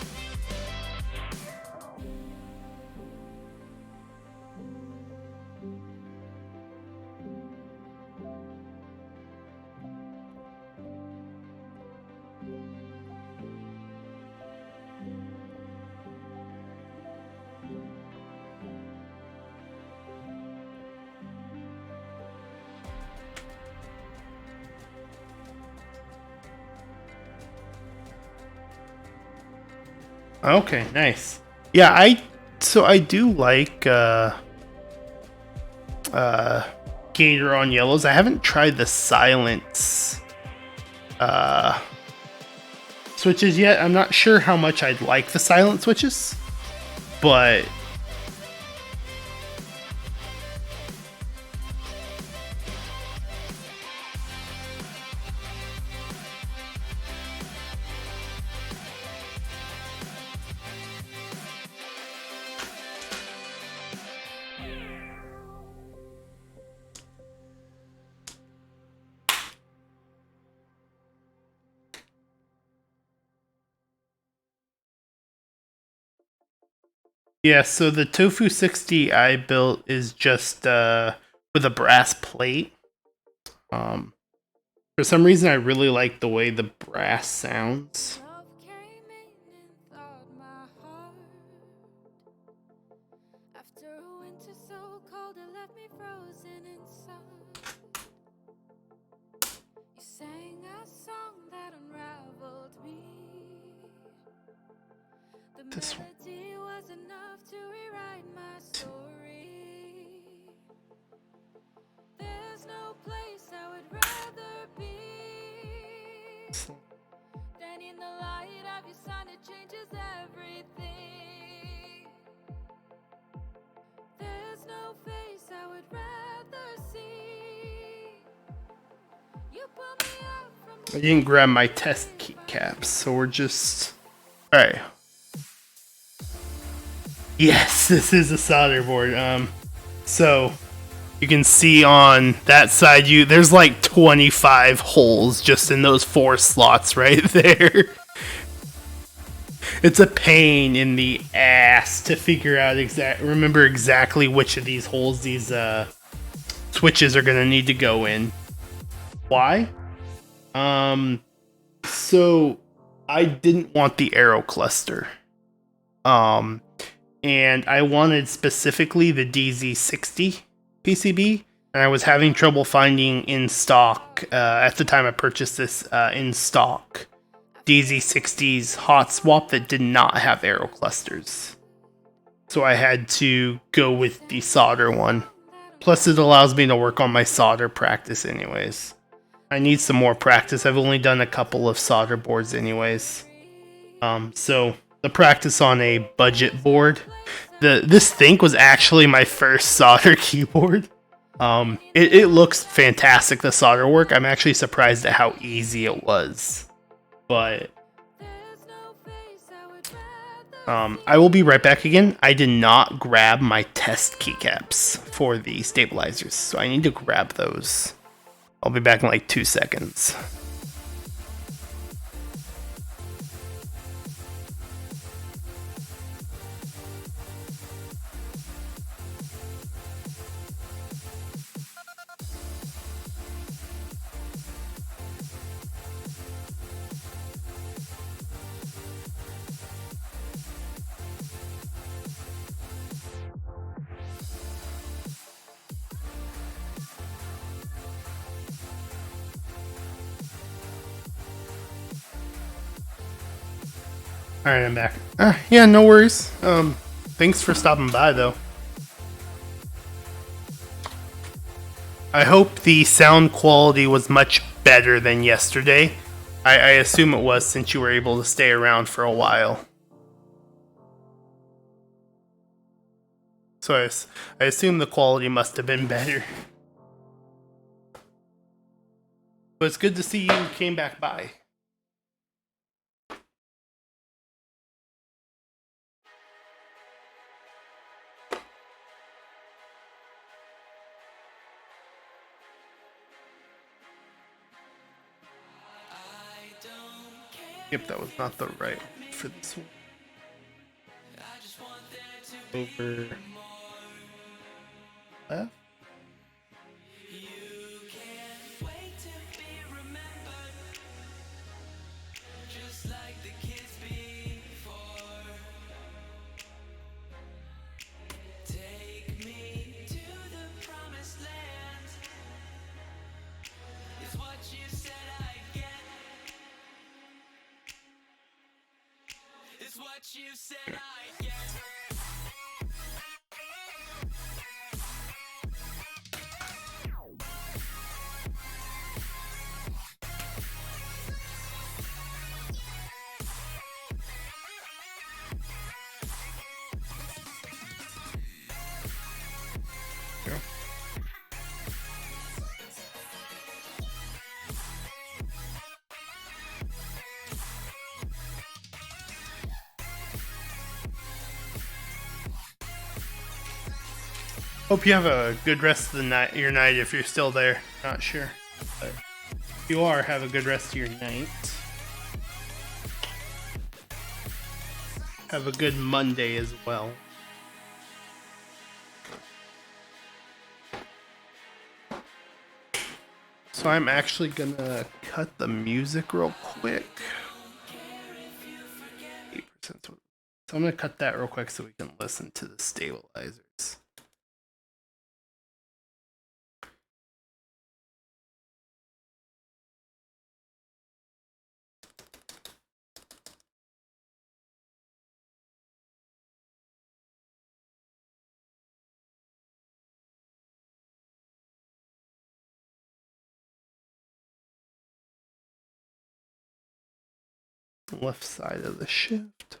Okay, nice. Yeah, I do like Gateron yellows. I haven't tried the silence switches yet. I'm not sure how much I'd like the silent switches, but yeah, so the Tofu 60 I built is just with a brass plate. For some reason I really like the way the brass sounds. Love came in and thawed my heart. After a winter so cold, it left me frozen inside. You sang a song that unraveled me. The This one. melody was enough to rewrite my story. There's no place I would rather be than in the light of your sun. It changes everything. There's no face I would rather see. You pull me up from I didn't grab my test keycaps, so we're just... Alright. Yes, this is a solder board. So you can see on that side, there's like 25 holes just in those 4 slots right there. It's a pain in the ass to figure out remember exactly which of these holes these switches are gonna need to go in. Why? So I didn't want the arrow cluster. And I wanted specifically the DZ60 PCB, and I was having trouble finding in stock at the time I purchased this in stock DZ60's hot swap that did not have arrow clusters. So I had to go with the solder one. Plus it allows me to work on my solder practice anyways. I need some more practice. I've only done a couple of solder boards anyways. So the practice on a budget board. This Think was actually my first solder keyboard. It looks fantastic, the solder work. I'm actually surprised at how easy it was. But I will be right back again. I did not grab my test keycaps for the stabilizers, so I need to grab those. I'll be back in like 2 seconds. Alright, I'm back. Yeah, no worries. Thanks for stopping by, though. I hope the sound quality was much better than yesterday. I assume it was, since you were able to stay around for a while. So I assume the quality must have been better. But it's good to see you came back by. I don't care Yep, that was not the right one for this one. Over left. Go. Hope you have a good rest of the night. Your night, if you're still there. Not sure, but if you are, have a good rest of your night. Have a good Monday as well. So I'm actually gonna cut the music real quick. 8%. So I'm gonna cut that real quick so we can listen to the stabilizers. Left side of the shift.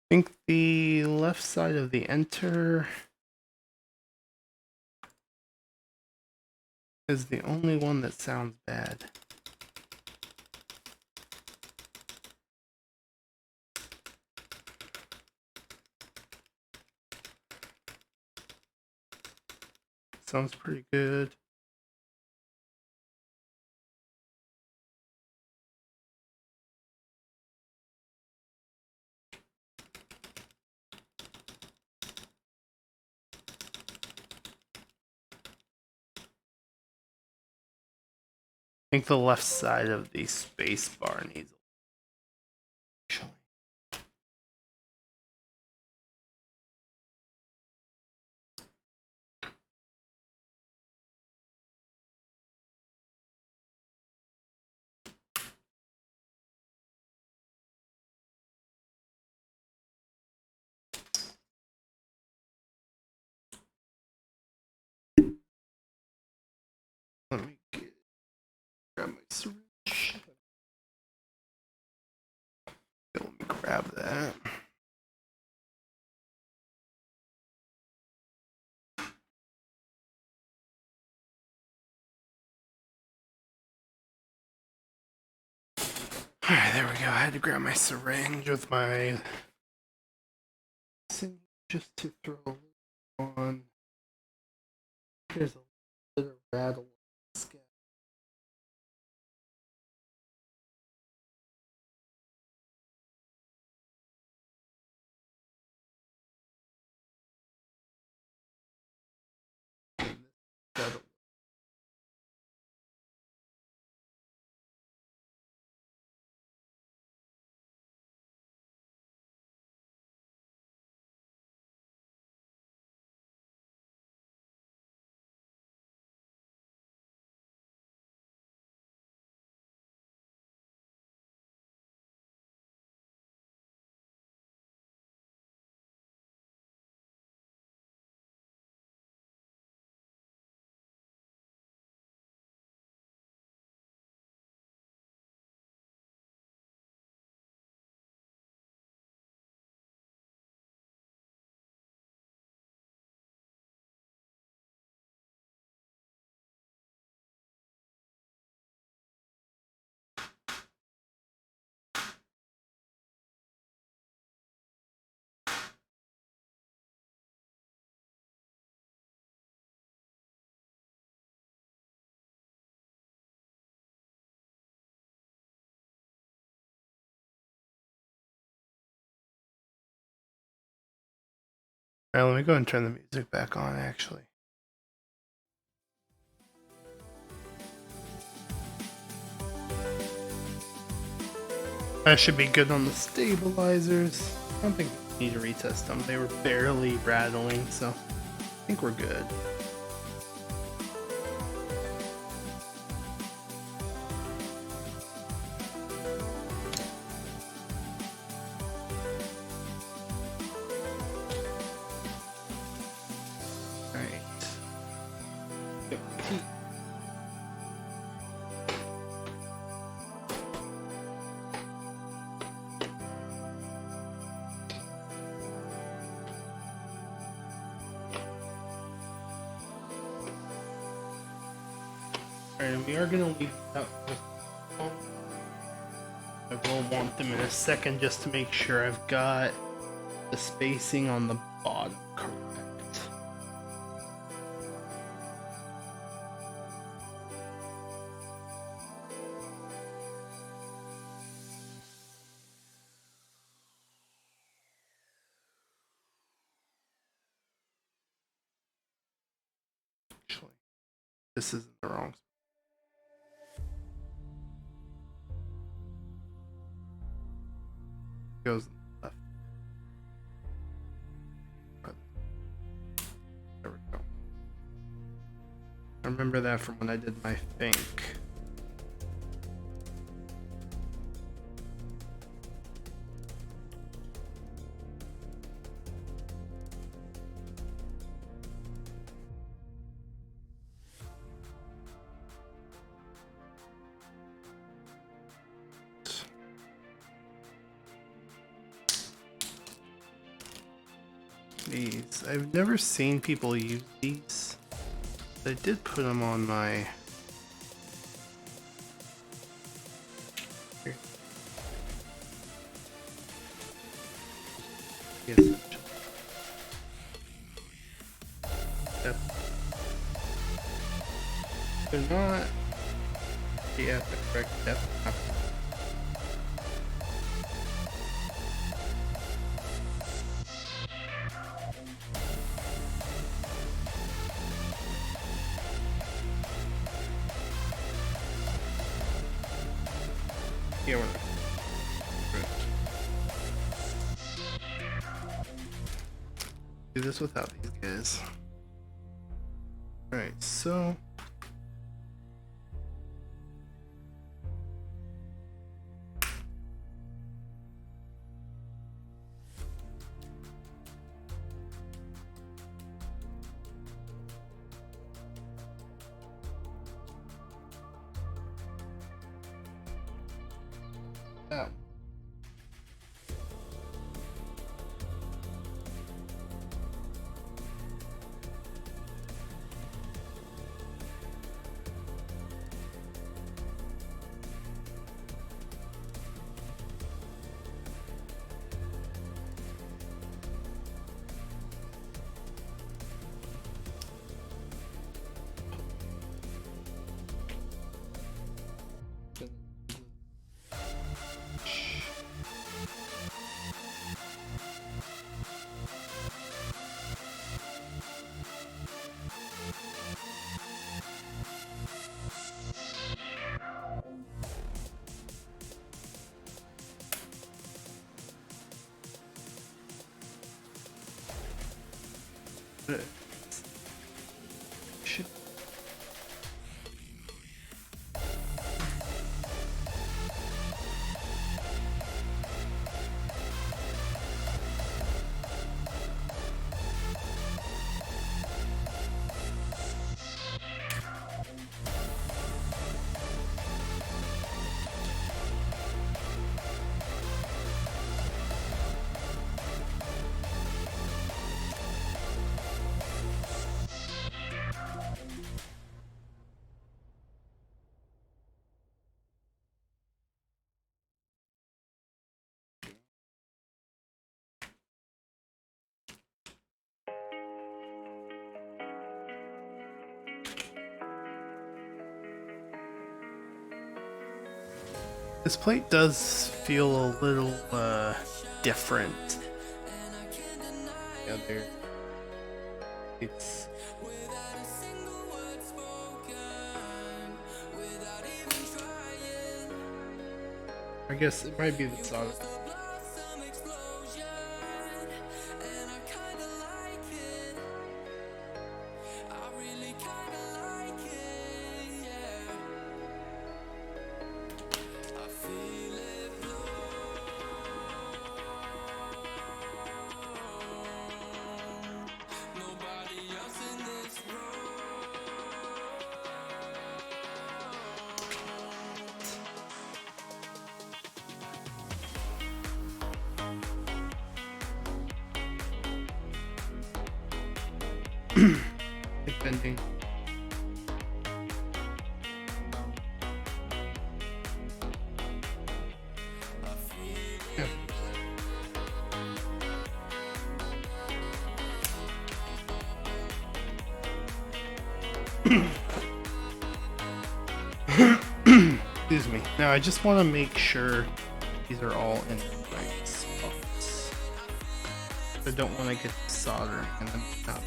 I think the left side of the enter is the only one that sounds bad. Sounds pretty good. I think the left side of the space bar needs actually. Let me grab my syringe. Let me grab that. Alright, there we go. I had to grab my syringe with my just to throw on. There's a bit of rattle. Alright, let me go and turn the music back on actually. That should be good on the stabilizers. I don't think we need to retest them. They were barely rattling, so I think we're good. Alright, we are going to leave it out for a moment. I will want them in a second just to make sure I've got the spacing on the bottom correct. Actually, this isn't the wrong. Goes left. There we go. I remember that from when I did my think. These. I've never seen people use these. I did put them on my... Here. Yes. Yep. They're not at the correct depth. Yeah, do this without these guys. Alright, so that. Should This plate does feel a little different. The other It's I guess it might be the solder. Bending. Yeah. Excuse me. Now I just want to make sure these are all in the right spots. I don't want to get soldering and then not.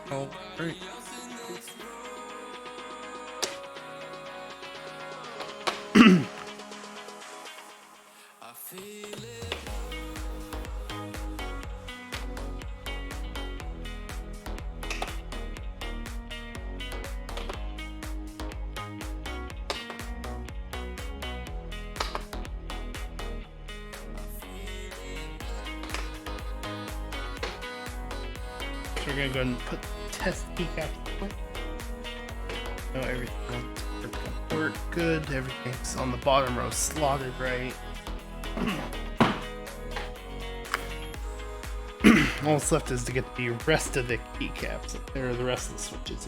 Oh, great. We're gonna go ahead and put test keycaps on. No, everything's gonna work good. Everything's on the bottom row slotted right. All that's left is to get the rest of the keycaps, or the rest of the switches.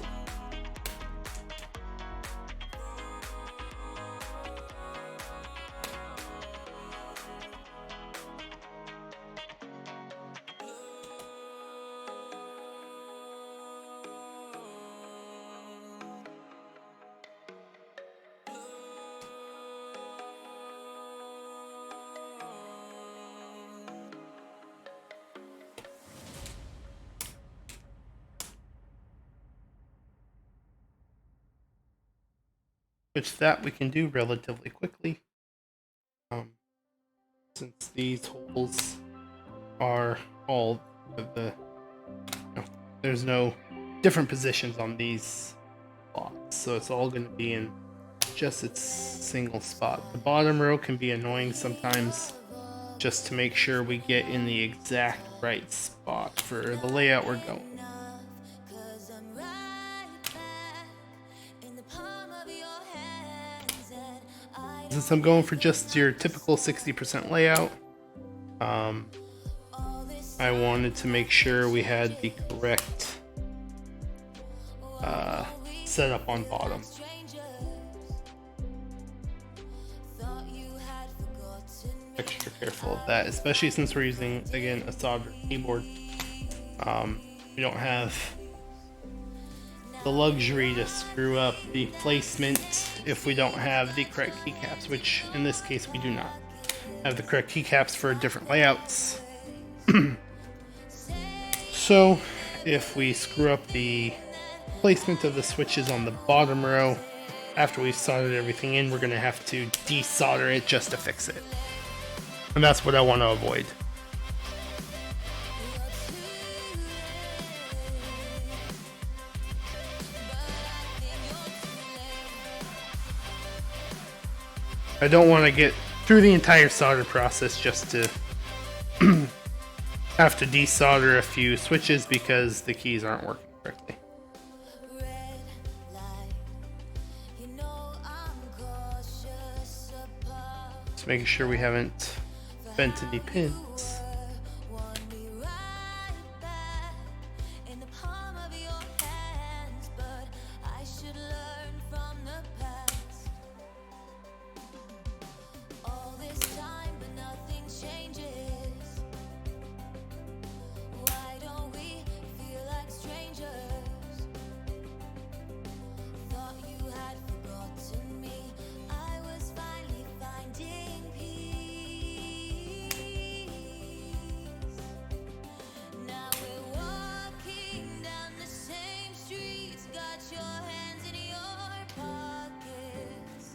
Which that we can do relatively quickly, since these holes are all of the, there's no different positions on these spots, so it's all going to be in just its single spot. The bottom row can be annoying sometimes, just to make sure we get in the exact right spot for the layout we're going. Since I'm going for just your typical 60% layout, I wanted to make sure we had the correct setup on bottom. Extra careful of that, especially since we're using, again, a soldered keyboard. We don't have the luxury to screw up the placement if we don't have the correct keycaps, which in this case we do not have the correct keycaps for different layouts. So if we screw up the placement of the switches on the bottom row after we've soldered everything in, we're going to have to desolder it just to fix it, and that's what I want to avoid. I don't want to get through the entire solder process just to have to desolder a few switches because the keys aren't working correctly. Red light, you know I'm cautious apart. Just making sure we haven't bent any pins. Want me right back in the palm of your hands, but I should learn from the past. All this time, but nothing changes. Why don't we feel like strangers? Thought you had forgotten me. I was finally finding peace. Now we're walking down the same streets. Got your hands in your pockets,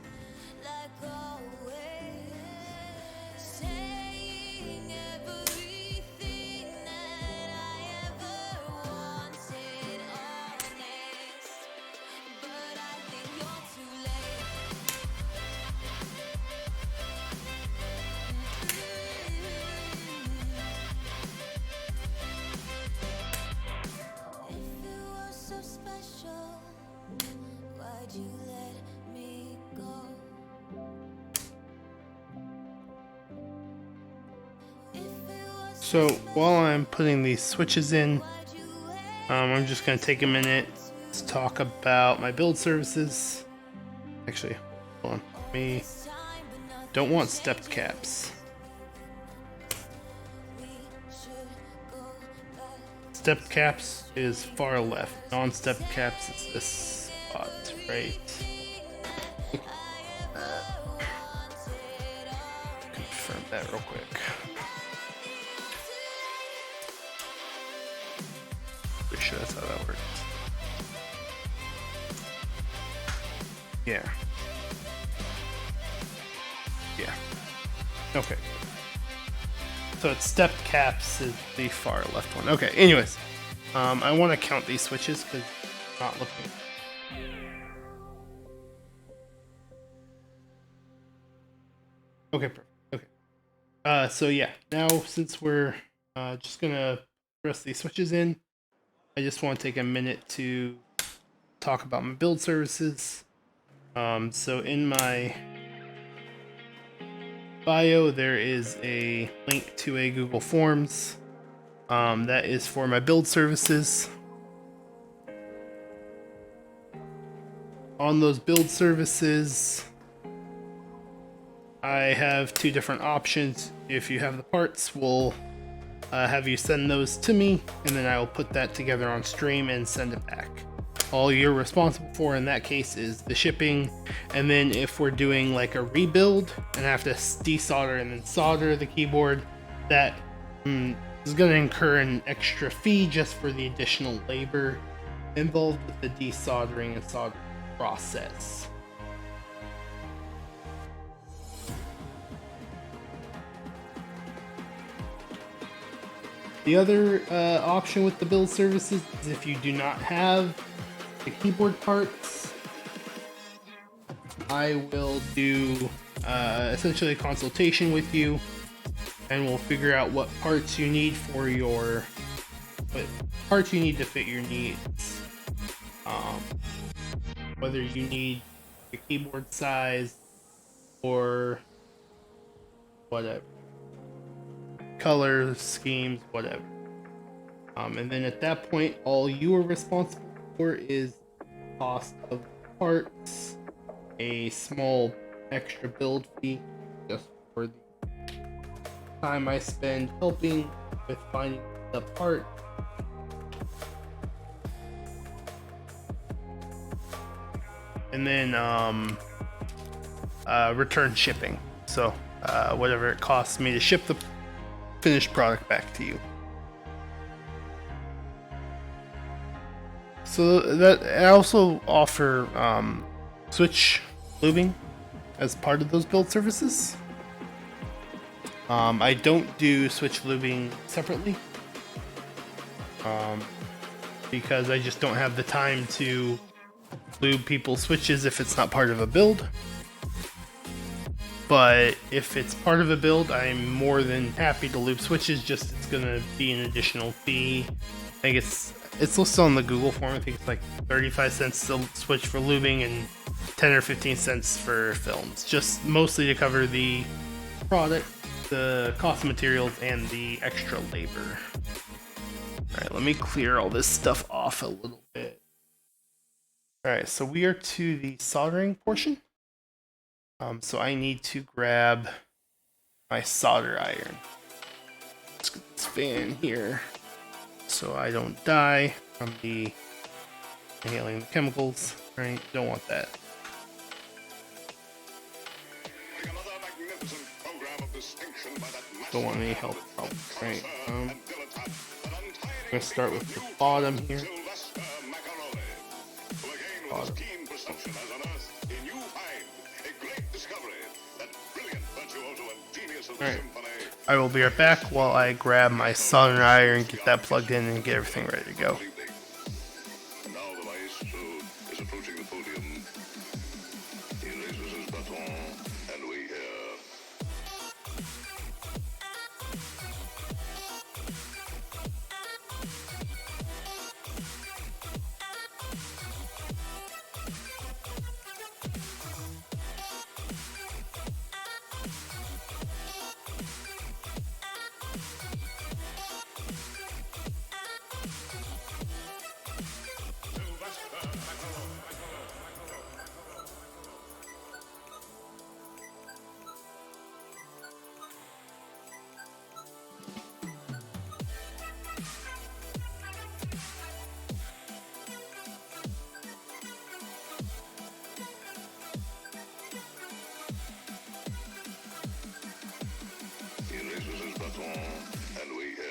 like always. Saying everything that I ever wanted, honest. But I think you're too late. If it was so special, why'd you let me go? If it was So while I'm putting these switches in, why'd you wait? I'm just going to take a minute to talk about my build services. Actually, hold on. We Time, but nothing don't want stepped caps. we should go back. Stepped caps is far left. Non-stepped caps is this spot, right? Confirm that real quick. Pretty sure that's how that works. Yeah. Yeah. Okay. So it's stepped caps is the far left one. Okay, anyways. I want to count these switches because I'm not looking. Okay, perfect. Okay. So yeah, now since we're just gonna press these switches in, I just want to take a minute to talk about my build services. So in my bio, there is a link to a Google Forms. That is for my build services. On those build services, I have two different options. If you have the parts, we'll have you send those to me, and then I will put that together on stream and send it back. All you're responsible for in that case is the shipping, and then if we're doing like a rebuild and have to desolder and then solder the keyboard, that is going to incur an extra fee just for the additional labor involved with the desoldering and soldering process. The other option with the build services is if you do not have the keyboard parts, I will do essentially a consultation with you, and we'll figure out what parts you need for your to fit your needs. Whether you need the keyboard size or whatever. Colors, schemes, whatever. And then at that point, all you are responsible for is the cost of parts, a small extra build fee just for the time I spend helping with finding the part. And then return shipping. So whatever it costs me to ship the finished product back to you. So that I also offer switch lubing as part of those build services. I don't do switch lubing separately because I just don't have the time to lube people's switches if it's not part of a build. but if it's part of a build, I'm more than happy to loop switches. Just it's gonna be an additional fee. I think it's listed on the Google form. I think it's like 35 cents to switch for lubing and 10 or 15 cents for films. Just mostly to cover the product, the cost of materials, and the extra labor. Alright, let me clear all this stuff off a little bit. Alright, so we are to the soldering portion. So I need to grab my solder iron. Let's get this fan here so I don't die from the inhaling the chemicals. Right? Don't want that. Don't want any health problems, right? I'm gonna start with the bottom here. Bottom. Alright, I will be right back while I grab my soldering iron, get that plugged in, and get everything ready to go. Now the maestro is approaching the podium. He raises his baton, and we hear. He raises his baton, and we hear.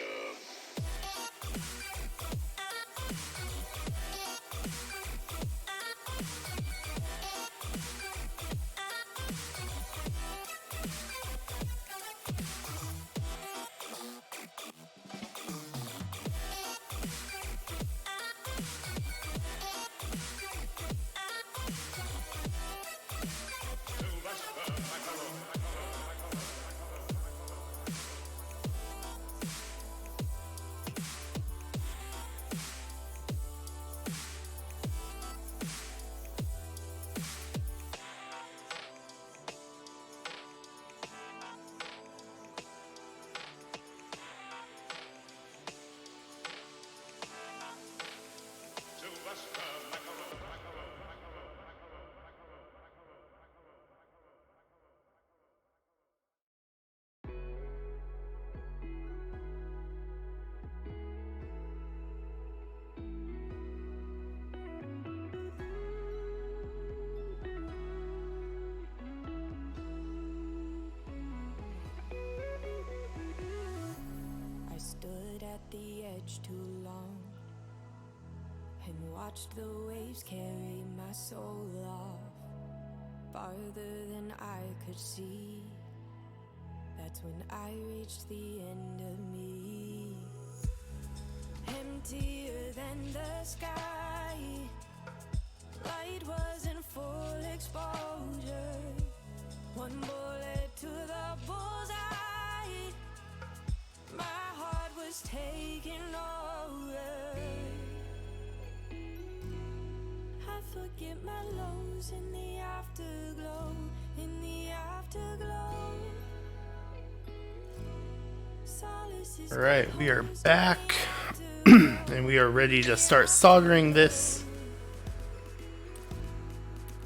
I stood at the edge too long and watched the waves carry my soul off farther than I could see. That's when I reached the end of me. Emptier than the sky, light was in full exposure. One bullet to the bullseye, my heart was taking over. I forget my lows in the afterglow, in the afterglow. Solace is Alright, we are back. And we are ready to start soldering this.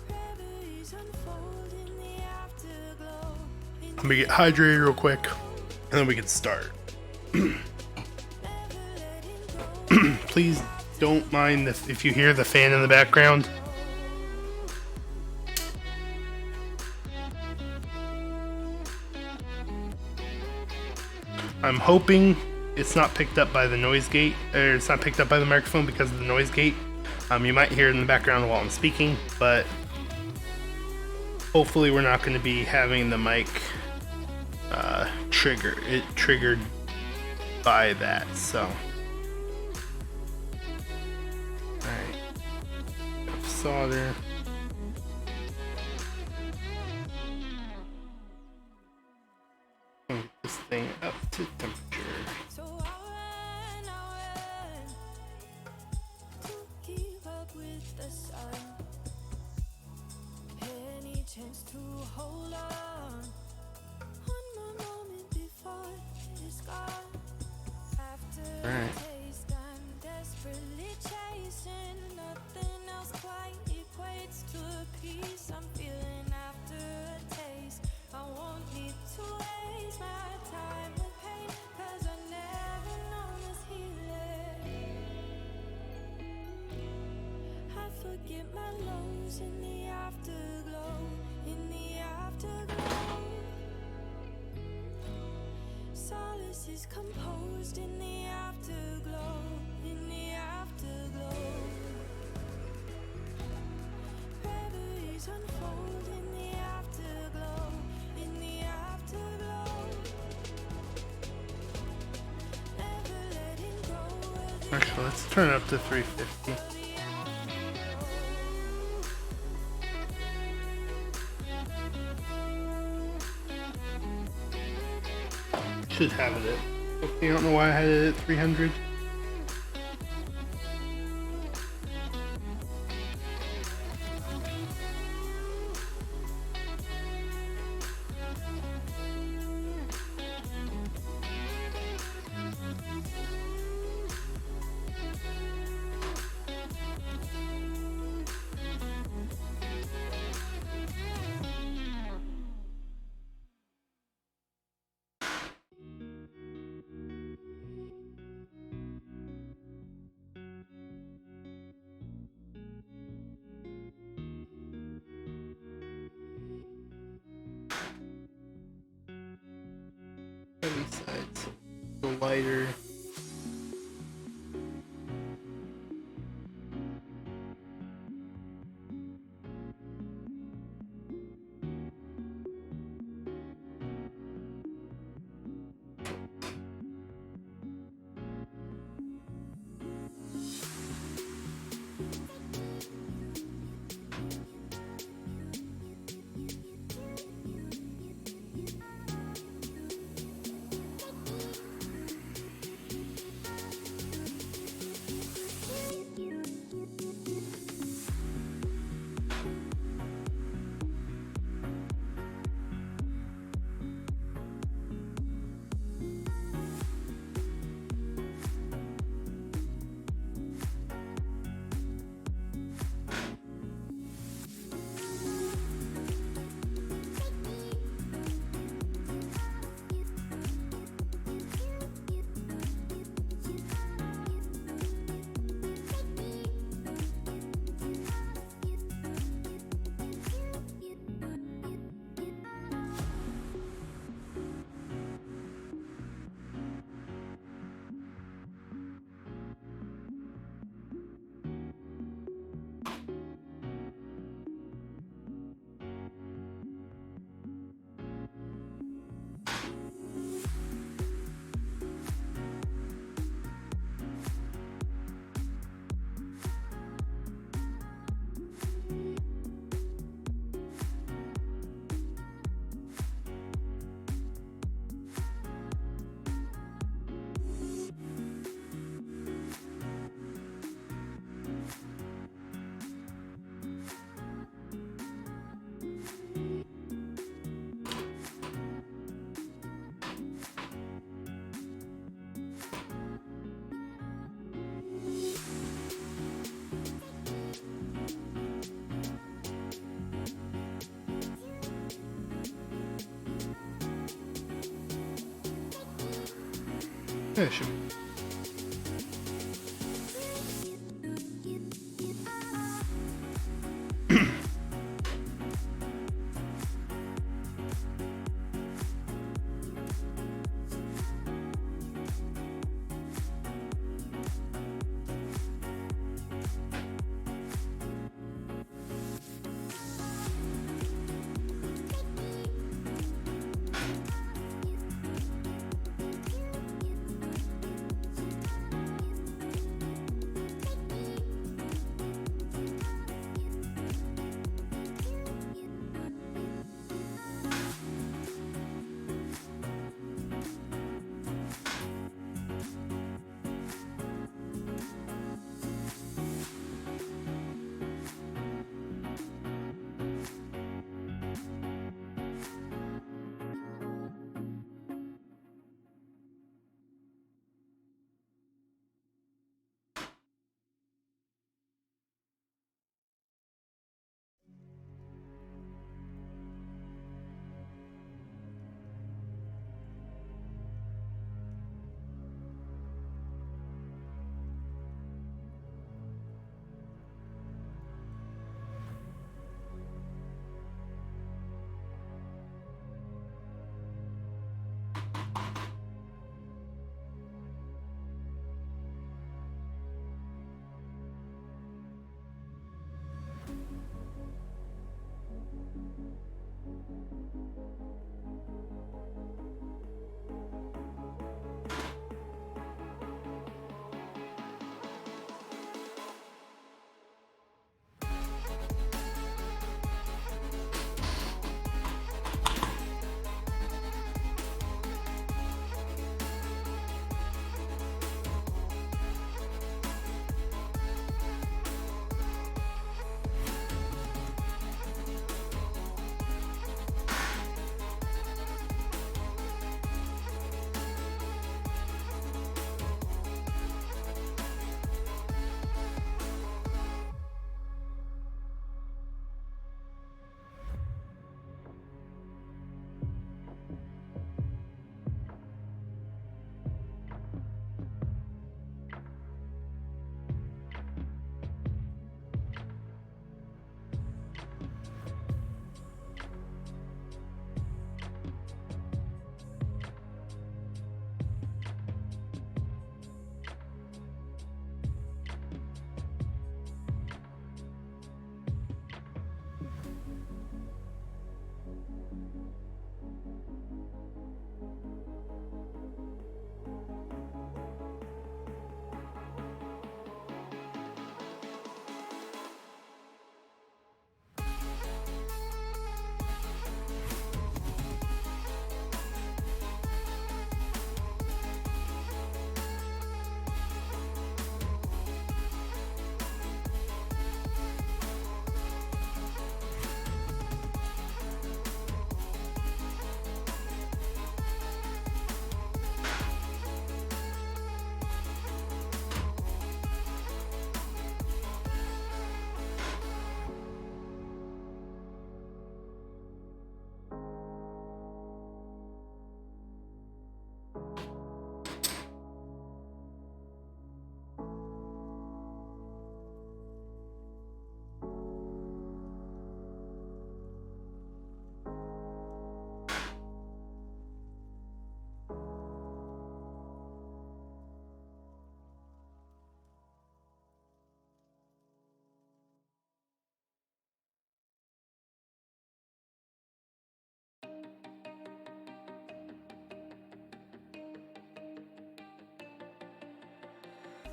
reveries unfold in the afterglow. Let me get hydrated real quick, and then we can start. Please don't mind if you hear the fan in the background. I'm hoping it's not picked up by the noise gate, or it's not picked up by the microphone because of the noise gate. You might hear it in the background while I'm speaking, but hopefully we're not going to be having the mic triggered by that. So, alright, solder. with the sun. Any chance to hold on? One more moment before it's gone. After Alright. a taste, I'm desperately chasing. Nothing else quite equates to a peace I'm feeling after a taste. I won't need to waste my time with pain, 'cause I never known this healing. I forget my lows in the afterglow, in the afterglow. Solace is composed in the afterglow, in the afterglow. Reveries unfold in the afterglow, in the afterglow. Never letting go of the Actually, let's turn it up to 350. Should have it at. Okay, I don't know why I had it at 300. Heavy sides. The lighter. Yeah, it should be.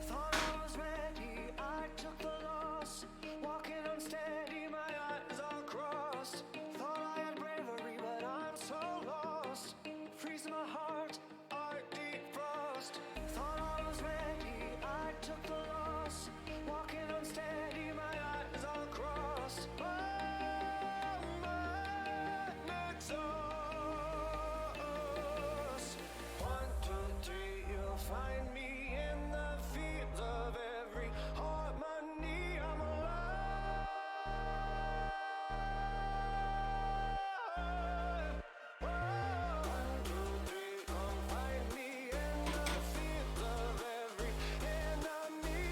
Thought I was ready, I took the loss. Walking unsteady, my eyes are crossed. Thought I had bravery, but I'm so lost. Freezing my heart, I defrost. Thought I was ready, I took the loss. Walking unsteady, my eyes are crossed. Oh, madness. 1, 2, 3, you'll find me in the fields of every harmony. I'm alive. 1, 2, 3, you'll find me in the fields of every enemy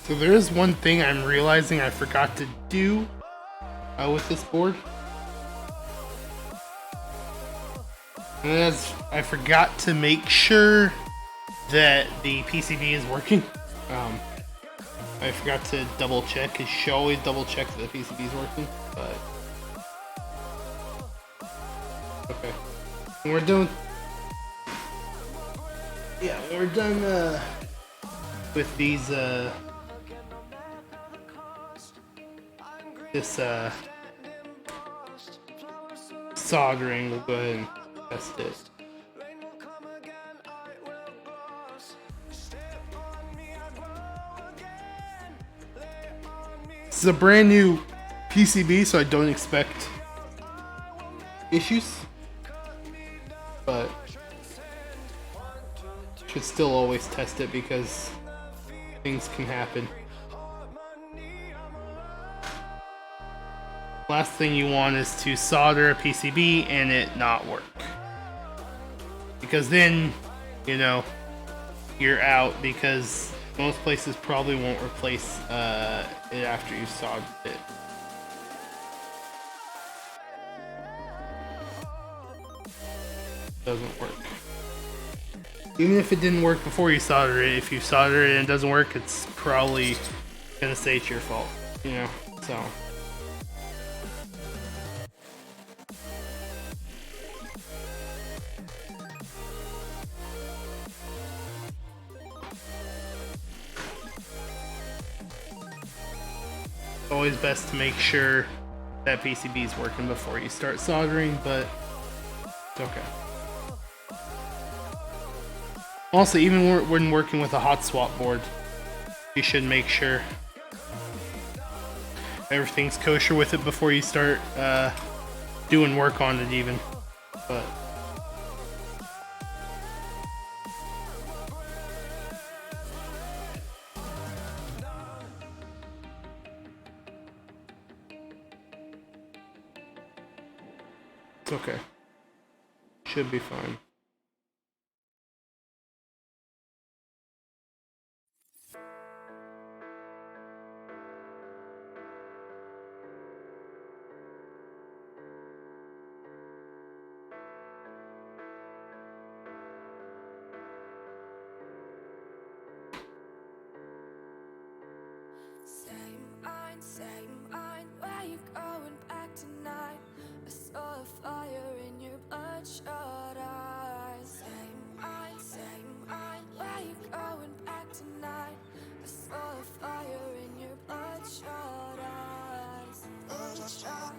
So there is one thing I'm realizing I forgot to do with this board. And that's, I forgot to make sure that the PCB is working. I forgot to double check, because you should always double check that the PCB is working. But okay, when we're done. Yeah, when we're done with these this soldering, we'll go ahead and test it. This is a brand new PCB, so I don't expect issues, but should still always test it because things can happen. Last thing you want is to solder a PCB and it not work. Because then, you know, you're out, because most places probably won't replace it after you soldered it. Doesn't work. Even if it didn't work before you soldered it, if you solder it and it doesn't work, it's probably gonna say it's your fault, you know, so. It's always best to make sure that PCB is working before you start soldering, but it's okay. Also, even when working with a hot swap board, you should make sure everything's kosher with it before you start doing work on it even. But it's okay. Should be fine. Same mind, where you going back tonight? I saw a fire in your bloodshot eyes. Same mind, where you going back tonight? I saw a fire in your bloodshot eyes. Bloodshot.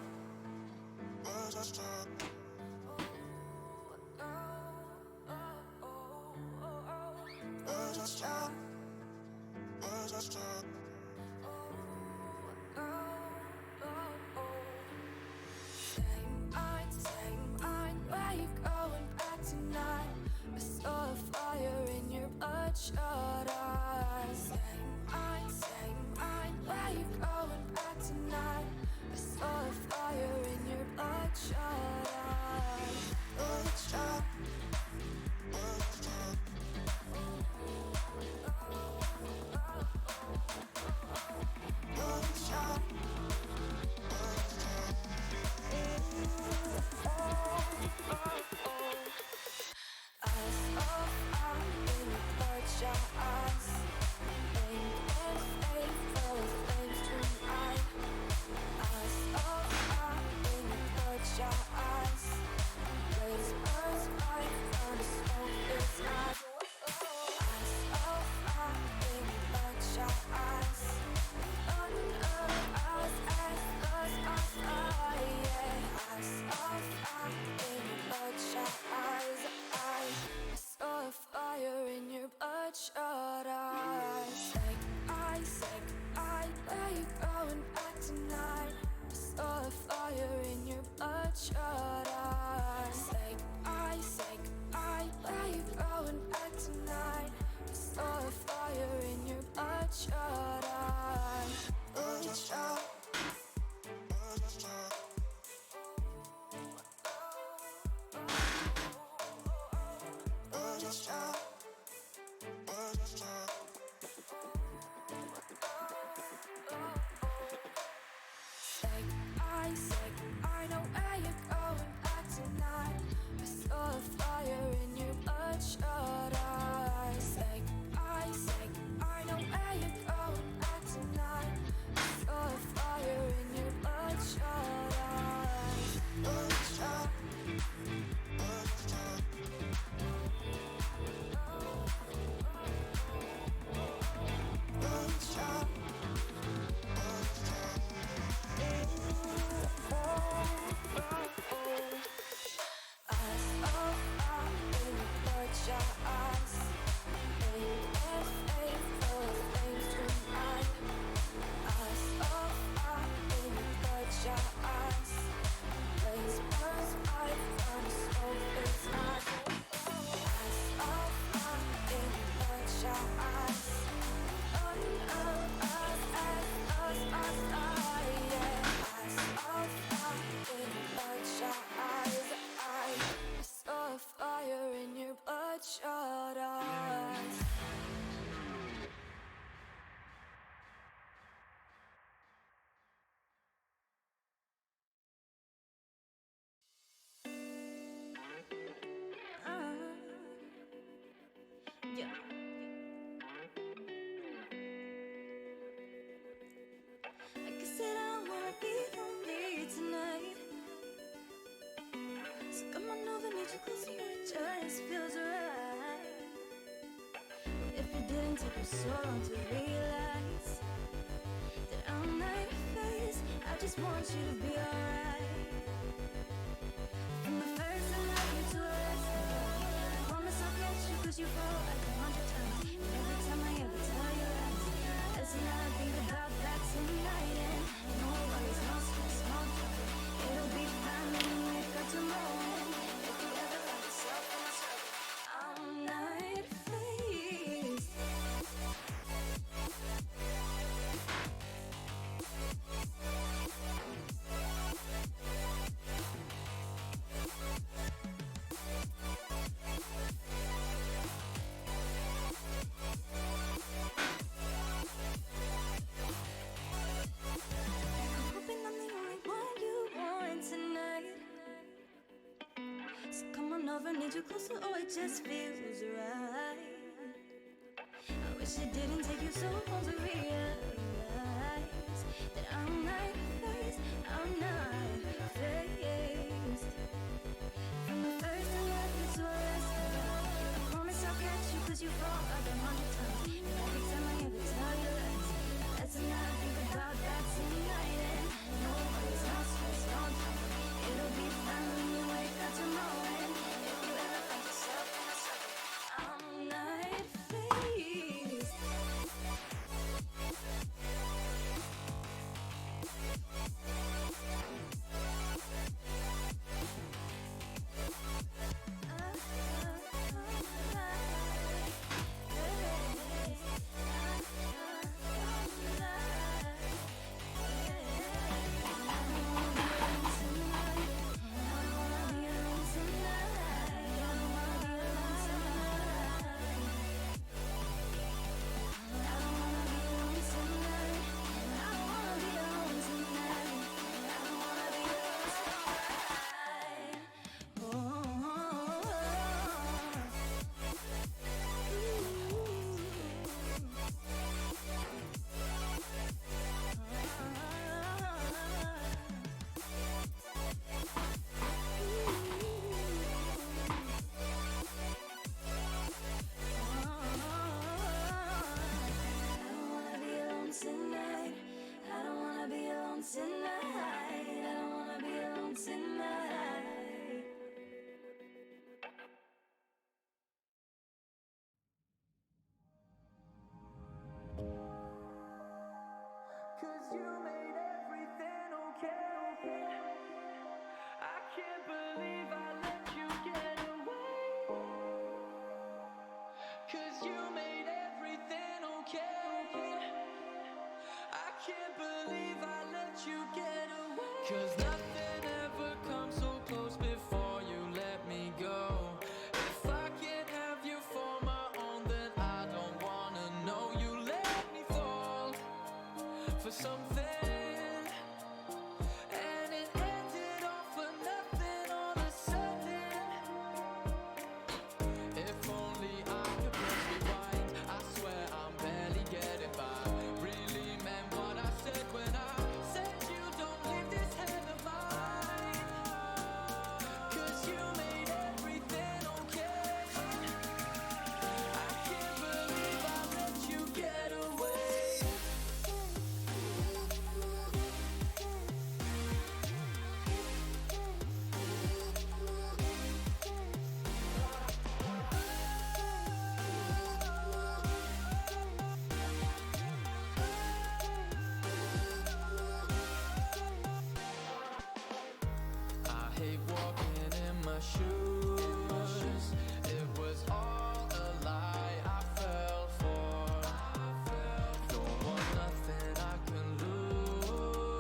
Same mind, where you going back tonight? I saw a fire in your bloodshot eyes. Same mind, where you going back tonight? I saw a fire in your bloodshot eyes. Come on over, need you closer, it just feels right. If it didn't take you so long to realize that I'm not your face, I just want you to be alright. From the first I love you to the last, I promise I'll catch you 'cause you fall like 100 times. And every time I ever tell you lies, that's not I think about that tonight. And no worries, no stress, no trouble. It'll be fine when you wake up tomorrow. And if you ever find yourself in a struggle, I'm not faced. Hoping I'm the only one you want tonight. So come on over, need you closer, oh it just feels right. I wish it didn't take you so long to realize that I'm not faced, I'm not faced. From the first I love you to the last, I promise I'll catch you 'cause you fall like 100 times. And every time I ever tell you lies, that's not I think about that tonight. And no worries, no stress, no trouble. It'll be fine when you wake up tomorrow. And if you ever find yourself in a struggle, I'm not faced. Cause you made everything okay. I can't believe I let you get away. Cause you made everything okay. I can't believe I let you get away. Cause nothing ever comes so close before you let me go. If I can't have you for my own, then I don't wanna know you let me fall for something. And it ended off for nothing all of a sudden. If only I could press rewind, I swear I'm barely getting by. Really meant what I said when I said you don't leave this head of mine. Cause you made everything okay. I can't believe I let you get away. I hate walking in my shoes. It was all a lie I fell for. Don't want nothing I can lose.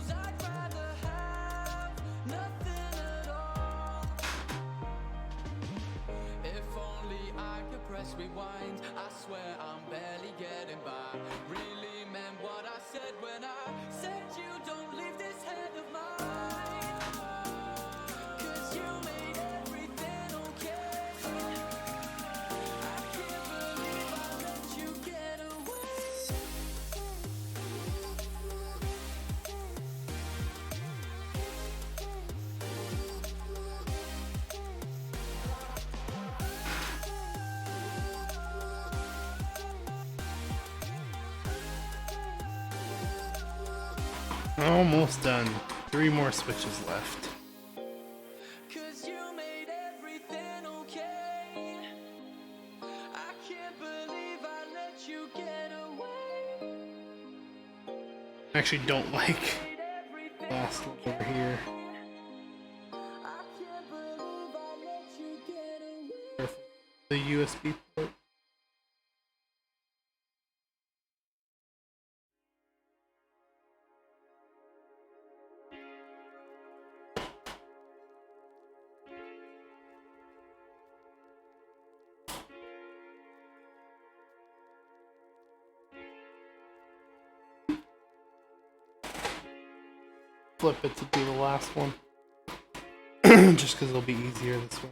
I'd rather have nothing at all. If only I could press rewind, I swear I'm barely getting by. Really meant what I said when I said you don't leave this head of mine. Cause you made everything okay. I can't believe I let you get away. Almost done. 3 more switches left. Cause you made everything okay. I can't believe I let you get away. I actually don't like the last one over here. I can't believe I let you get away. The USB port. Flip it to do the last one. Just because it'll be easier this way.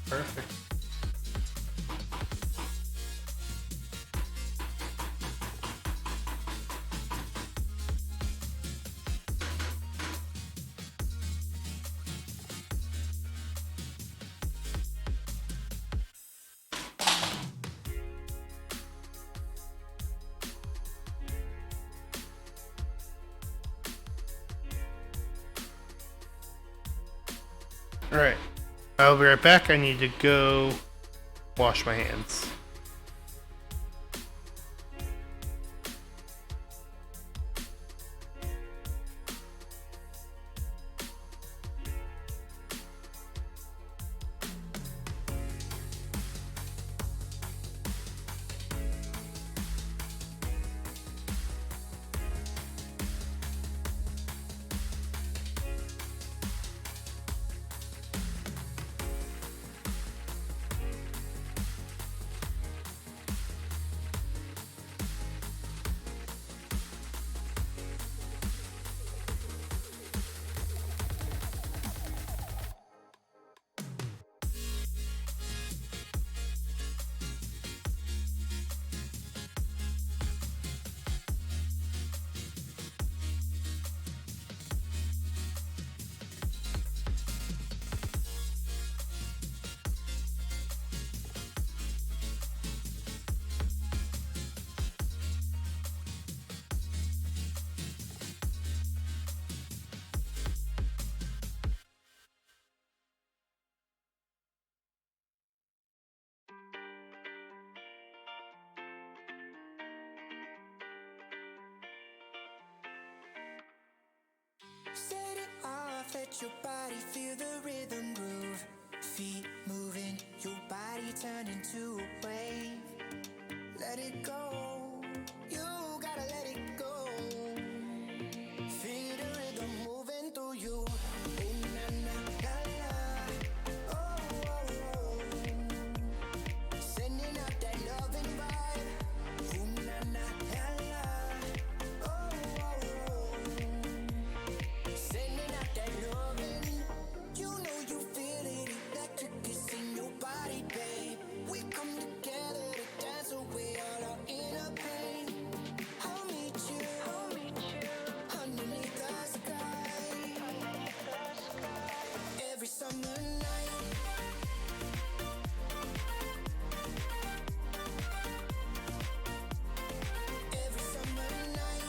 Perfect. Alright, I'll be right back. I need to go wash my hands. Set it off, let your body feel the rhythm groove. Feet moving, your body turn into a wave. Let it go, you gotta let it go. Feel the rhythm moving through you. Ooh, na, na, la, la. Oh, oh, oh. Sending out that loving vibe. Ooh, na, na, la, la. Oh, oh, oh. Sending out that loving. You know you feel it, electric is in your body, babe. We come together to dance away all our inner pain. I'll meet you underneath the sky. Every summer night. Every summer night.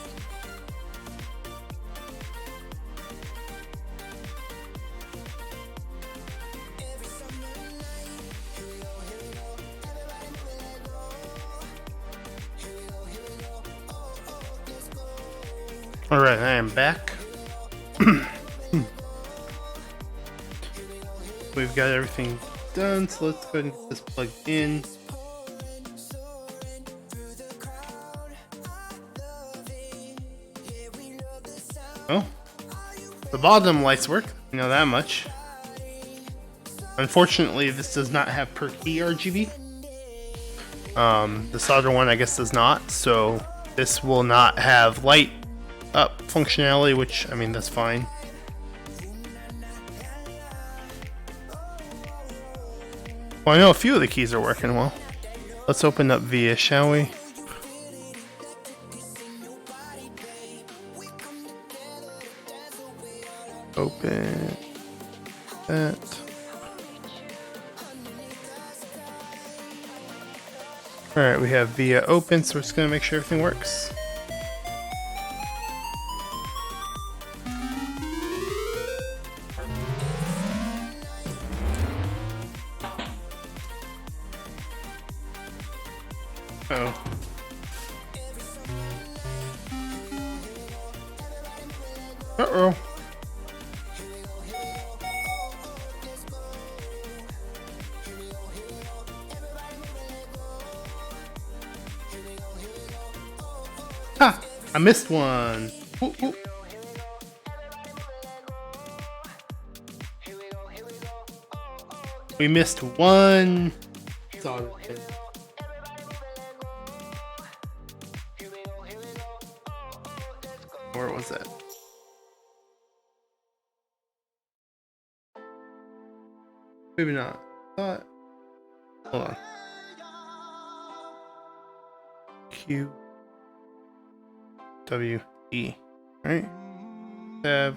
Every summer night. Here we go, everybody moving, let go. Here we go, oh, oh, let's go. Alright, I am back. We've got everything done, so let's go ahead and get this plugged in. Soaring through the crowd, I Well, the bottom lights work. You know that much. Unfortunately, this does not have per key RGB. The solder one, I guess, does not. So this will not have light up functionality, which, I mean, that's fine. Well, I know a few of the keys are working well. Let's open up VIA, shall we? Open that. Alright, we have VIA open, so we're just gonna make sure everything works. Uh-oh. Uh-oh. Ha! I missed one. Ooh, ooh. We missed one. Solder pin. Where was that? Maybe not. Thought. Hold on. Q W E. Right? Tab.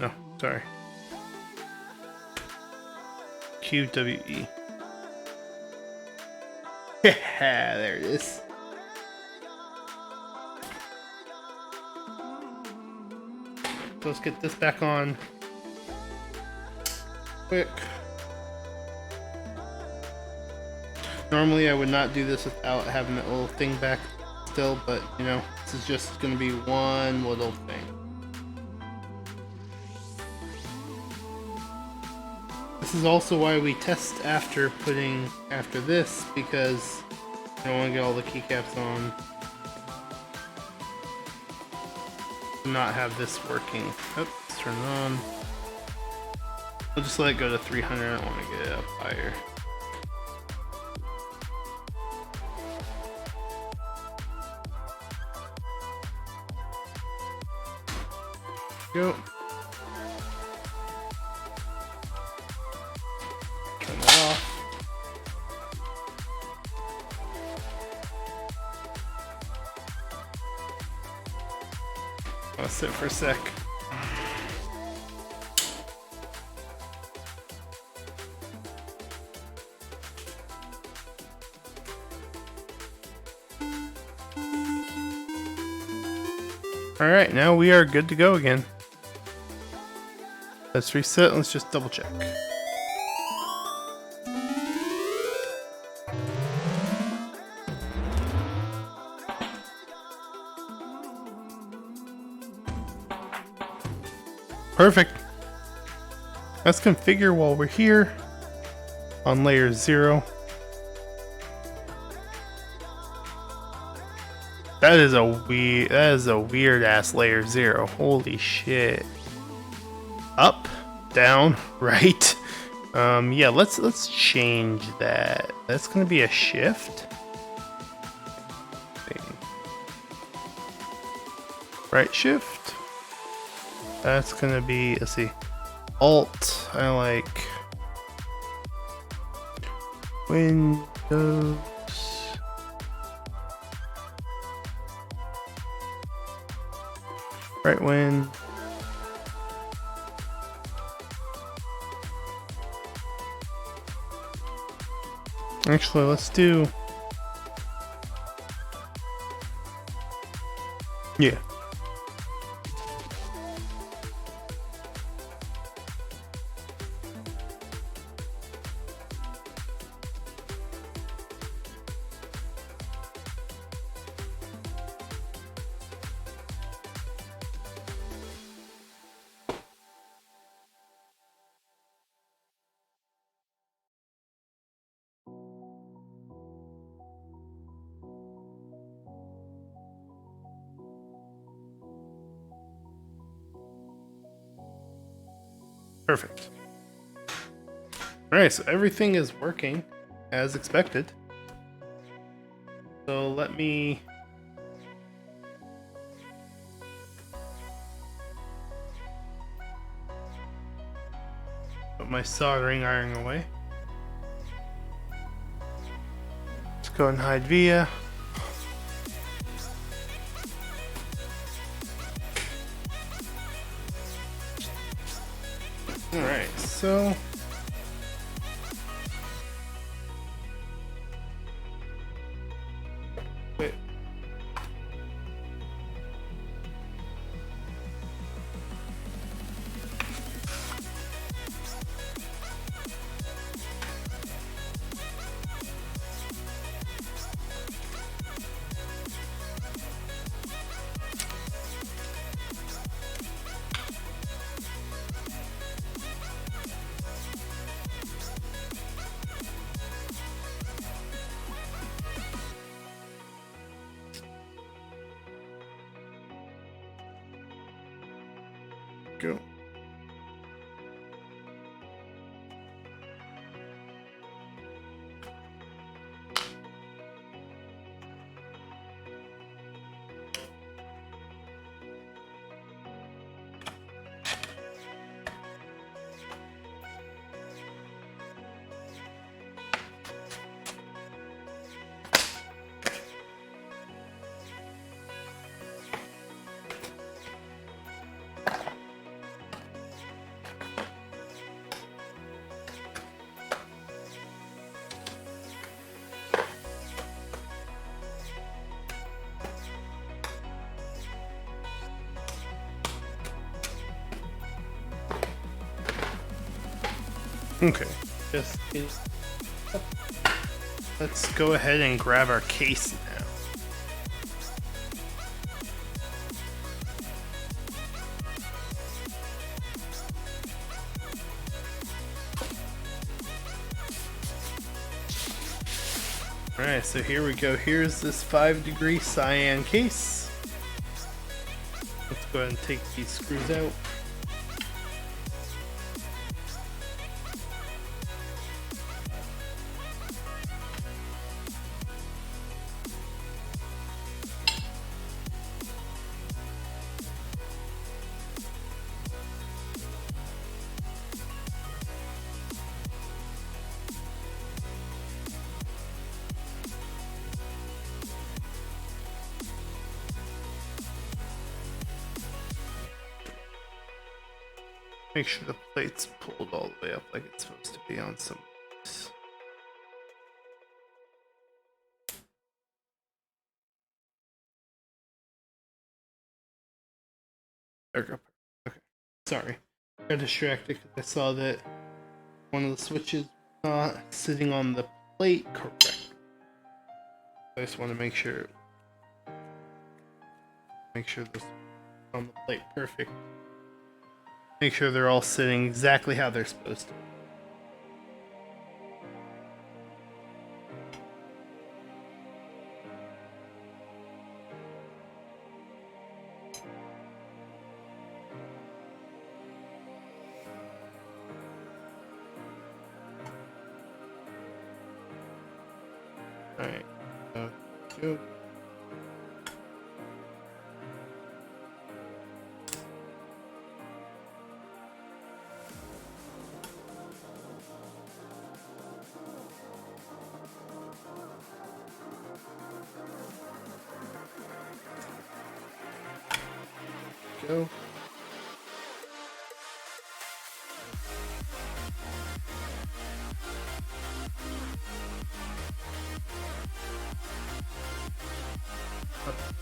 No, sorry. Q W E. Yeah, there it is. So let's get this back on. Quick. Normally I would not do this without having that little thing back still, but you know, this is just gonna be one little thing. This is also why we test after this, because you don't want to get all the keycaps on. Not have this working. Oops, turn it on. We'll just let it go to 300. I don't want to get it up higher. Go. Turn that off. I'll sit for a sec. Alright, now we are good to go again. Let's reset, let's just double check. Perfect. Let's configure while we're here on layer 0. That is a weird ass layer 0. Holy shit. Up, down, right. Yeah, let's change that. That's gonna be a shift. Right shift. That's gonna be, let's see, Alt. I like Windows. Right win. Actually, let's do. Yeah. Perfect. Alright, so everything is working as expected. So let me put my soldering iron away. Let's go and hide via. Alright, so wait. Go. Okay, just let's go ahead and grab our case now. Alright, so here we go. Here's this 5-degree cyan case. Let's go ahead and take these screws out. Make sure the plate's pulled all the way up like it's supposed to be on some. There we go. Okay. Sorry. Got distracted because I saw that one of the switches was not sitting on the plate correctly. I just want to make sure this on the plate perfect. Make sure they're all sitting exactly how they're supposed to. Alright. Go. Go.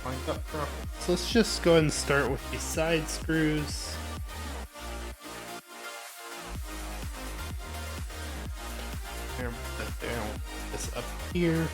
Lined up properly. So let's just go ahead and start with the side screws. There, put that there. We'll put this up here.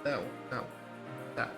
that one, that one, that one.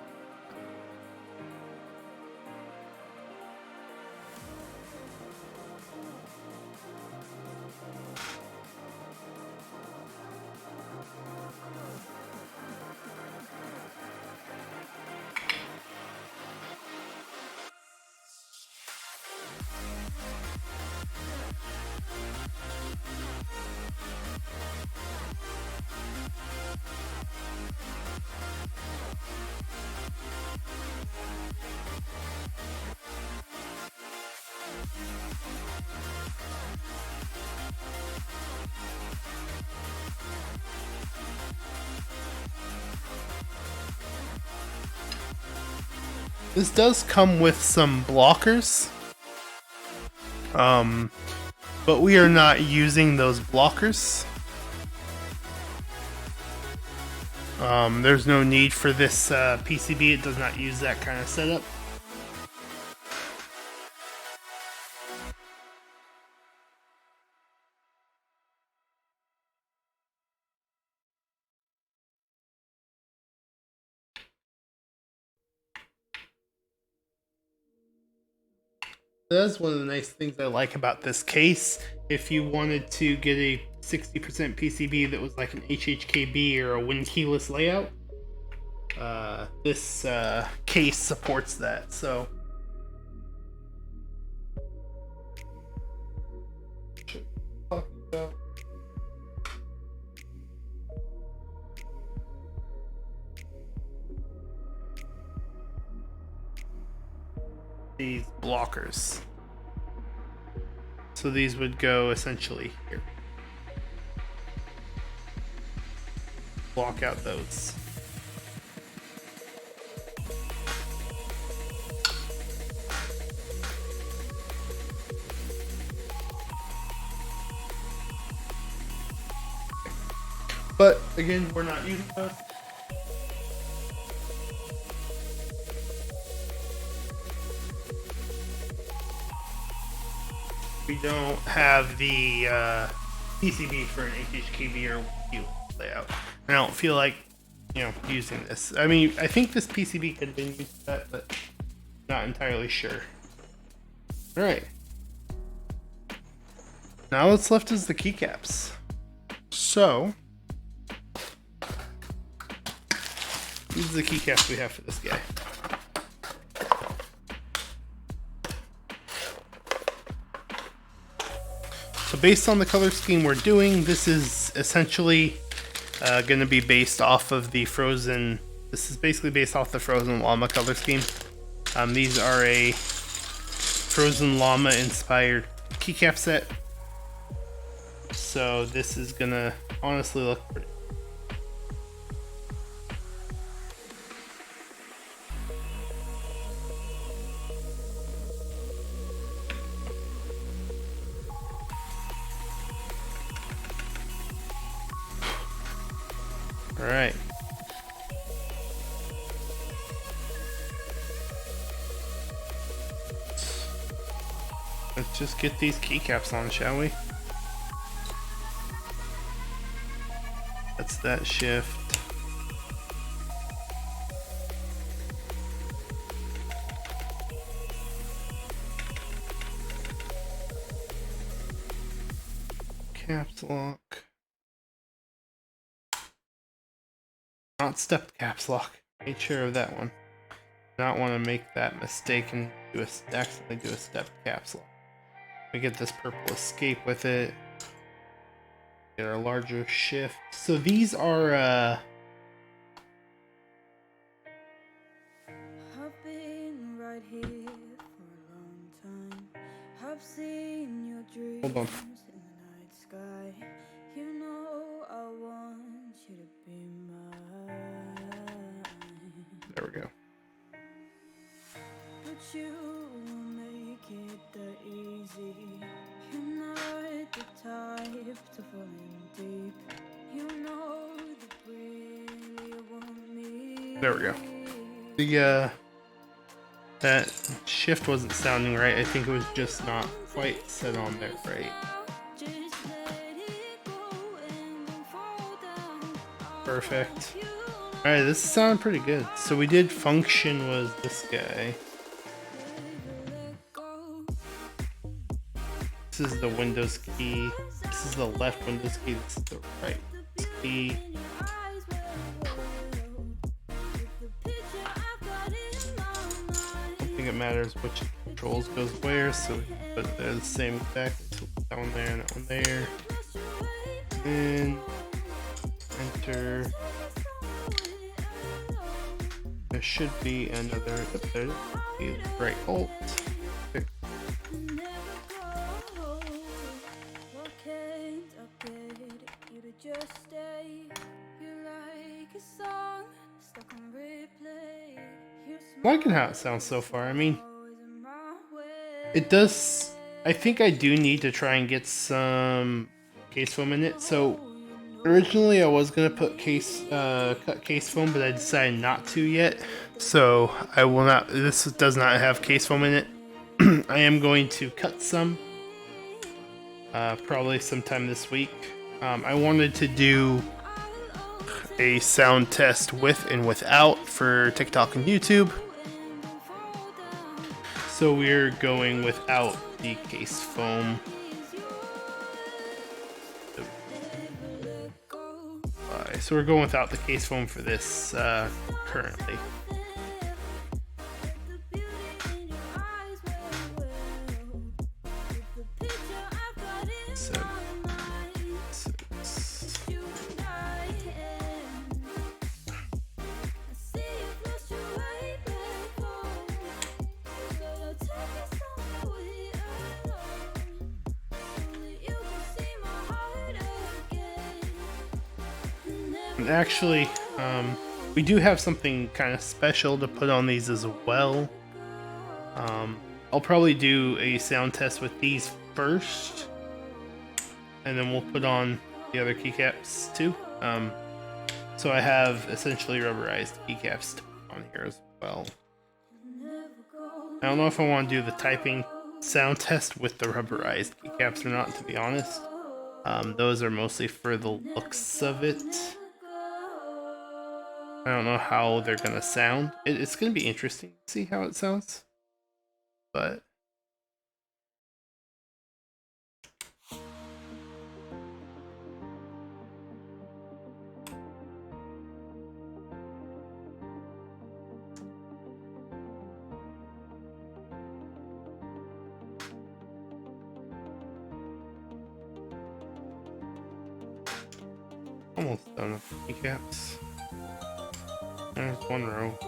This does come with some blockers, but we are not using those blockers. There's no need for this PCB. It does not use that kind of setup. That's one of the nice things I like about this case. If you wanted to get a 60% PCB that was like an HHKB or a Win keyless layout, this case supports that. So these blockers. So these would go essentially here. Block out those. But again, we're not using those. We don't have the PCB for an HHKB or Q layout. I don't feel like, using this. I mean, I think this PCB could have been used for that, but not entirely sure. All right. Now what's left is the keycaps. So these are the keycaps we have for this guy. So based on the color scheme we're doing, this is essentially going to be based off of the Frozen. This is basically based off the Frozen Llama color scheme. These are a Frozen Llama inspired keycap set. So this is going to honestly look pretty. All right. Let's just get these keycaps on, shall we? That's that shift. Caps lock. Not stepped caps lock. Made sure of that one. Not want to make that mistake and accidentally do a stepped caps lock. We get this purple escape with it. Get our larger shift. So these are I've been right here for a long time. I've seen your dreams Hold on. in the night sky. You know I want you to be mine. there we go. But you make it that easy. You're not the type to fall in deep. You know that really want me. There we go. The that shift wasn't sounding right. I think it was just not quite set on there right. Just let it go and don't fall down. Perfect. You Alright, this is sounding pretty good. So we did function was this guy. This is the Windows key. This is the left Windows key. This is the right key. I don't think it matters which controls goes where, so we put they're the same exactly. So that one there and that one there. And enter. There should be another. There, right alt. Okay. Liking how it sounds so far. I mean, it does. I think I do need to try and get some case foam in it. So originally I was gonna put cut case foam, but I decided not to yet. So I will not. This does not have case foam in it. I am going to cut some. Probably sometime this week. I wanted to do a sound test with and without for TikTok and YouTube. So we're going without the case foam. So we're going without the case foam for this currently. And actually, we do have something kind of special to put on these as well. I'll probably do a sound test with these first, and then we'll put on the other keycaps too. So I have essentially rubberized keycaps to put on here as well. I don't know if I want to do the typing sound test with the rubberized keycaps or not, to be honest. Those are mostly for the looks of it. I don't know how they're gonna sound. It's gonna be interesting to see how it sounds. But almost done with the keycaps. There's one row.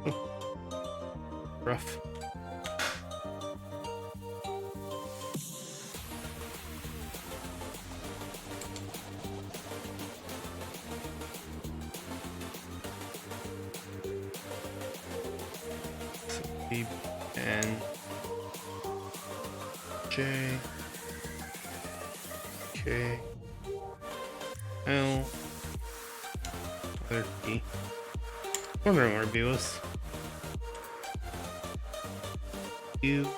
Oh. Rough. So B and J, K, L, letter B. Wondering where B was. U,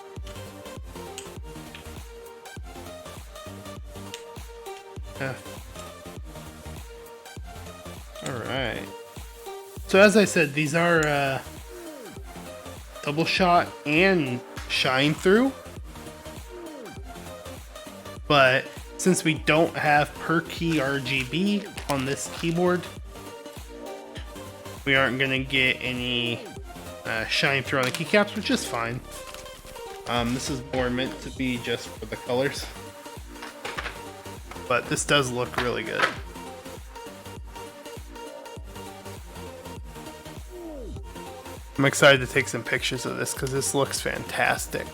F. Alright. So as I said, these are double shot and shine through. But since we don't have per key RGB on this keyboard, we aren't going to get any shine through on the keycaps, which is fine. This is more meant to be just for the colors. But this does look really good. I'm excited to take some pictures of this because this looks fantastic.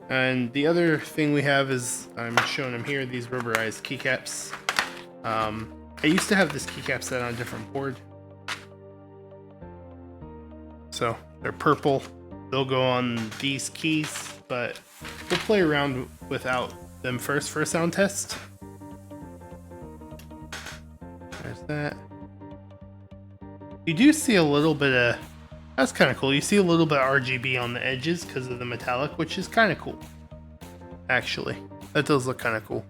And the other thing we have is, I'm showing them here, these rubberized keycaps. I used to have this keycap set on a different board. So they're purple. They'll go on these keys, but we'll play around without them first for a sound test. There's that. You do see a little bit of, that's kind of cool. You see a little bit of RGB on the edges because of the metallic, which is kind of cool. Actually, that does look kind of cool.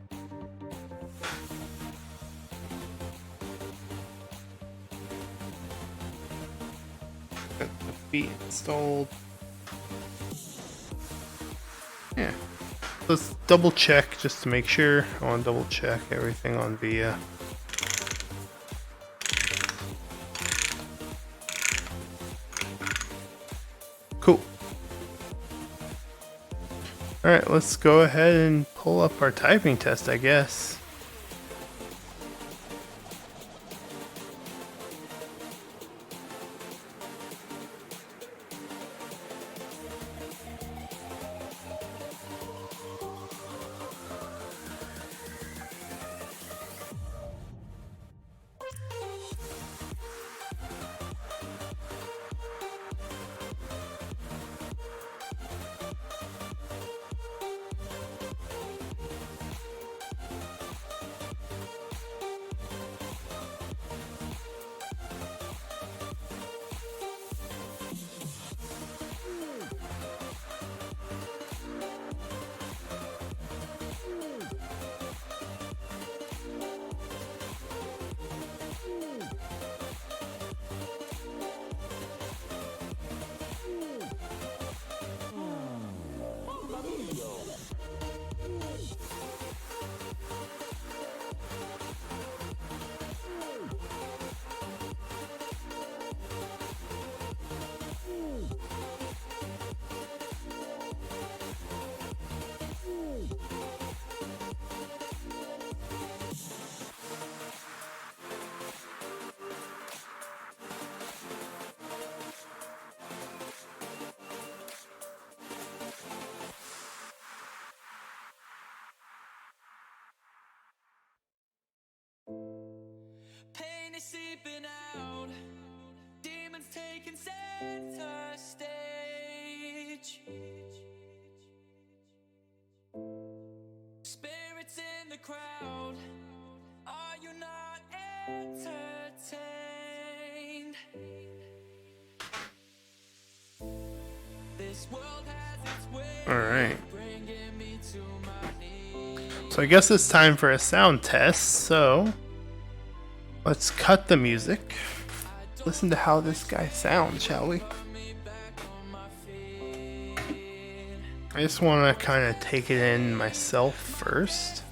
Got the feet installed. Yeah. Let's double check just to make sure. I want to double check everything on VIA. Cool. Alright, let's go ahead and pull up our typing test, I guess. Pain is seeping out, demons taking center stage. Spirits in the crowd, are you not entertained? This world has its way. All right. Bringing me to my knees. So I guess it's time for a sound test. So let's cut the music. Listen to how this guy sounds, shall we? I just want to kind of take it in myself first.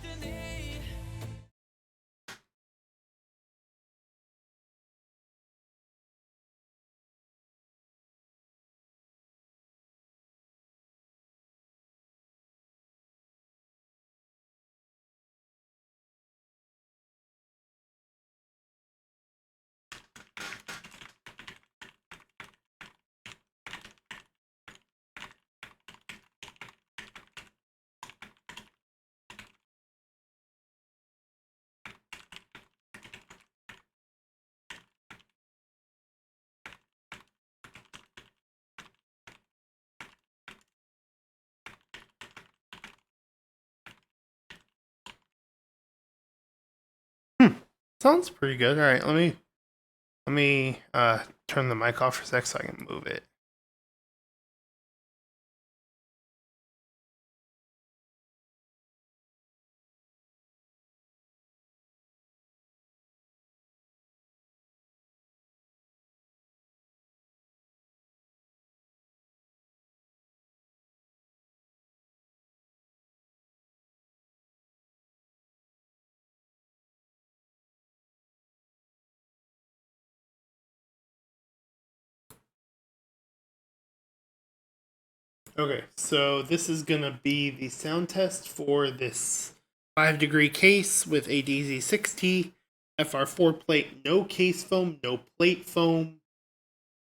Sounds pretty good. All right, let me turn the mic off for a sec so I can move it. Okay, so this is gonna be the sound test for this 5-degree case with a DZ60, FR4 plate, no case foam, no plate foam,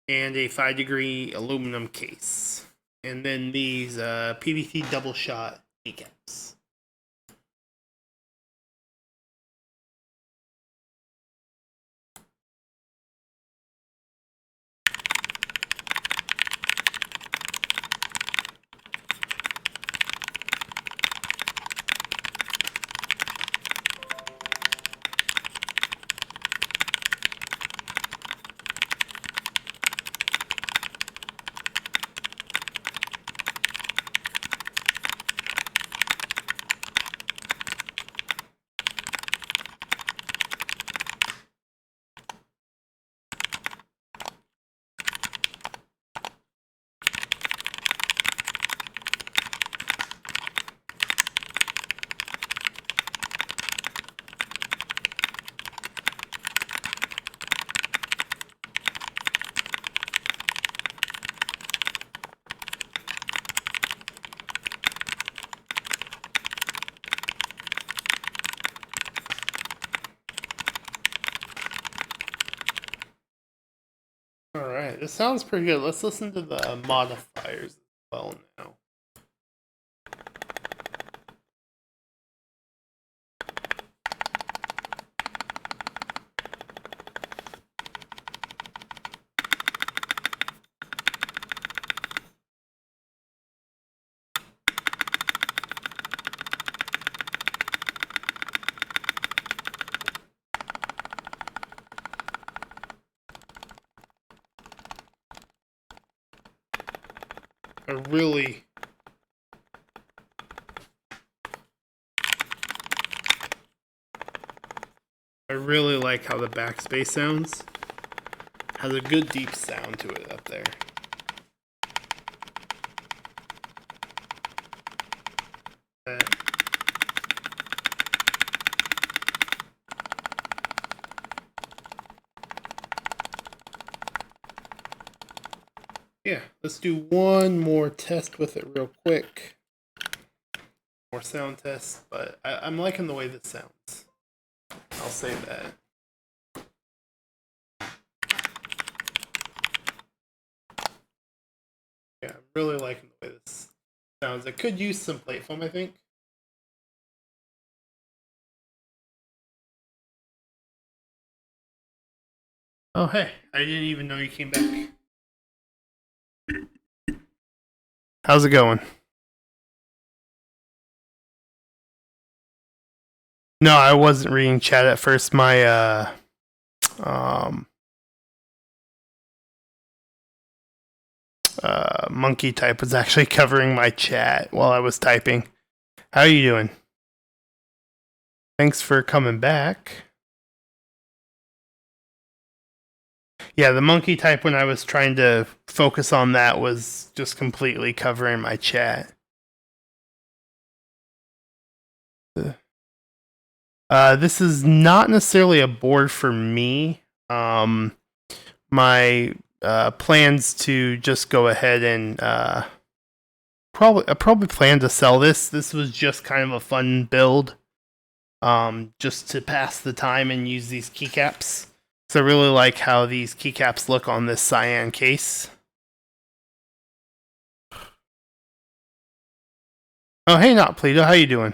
and a 5-degree aluminum case. And then these PVC double shot keycaps. Alright, this sounds pretty good. Let's listen to the modifiers as well now. I really like how the backspace sounds. Has a good deep sound to it up there. Yeah, let's do one more test with it real quick. More sound tests, but I'm liking the way this sounds. I'll say that. Yeah, I'm really liking the way this sounds. It could use some plate foam, I think. Oh, hey, I didn't even know you came back. How's it going? No, I wasn't reading chat at first. My monkey type was actually covering my chat while I was typing. How are you doing? Thanks for coming back. Yeah, the monkey type, when I was trying to focus on that, was just completely covering my chat. This is not necessarily a board for me. My plans to just go ahead and probably plan to sell this. This was just kind of a fun build, just to pass the time and use these keycaps. So I really like how these keycaps look on this Cyan case. Oh, hey, Not Pleato, how you doing?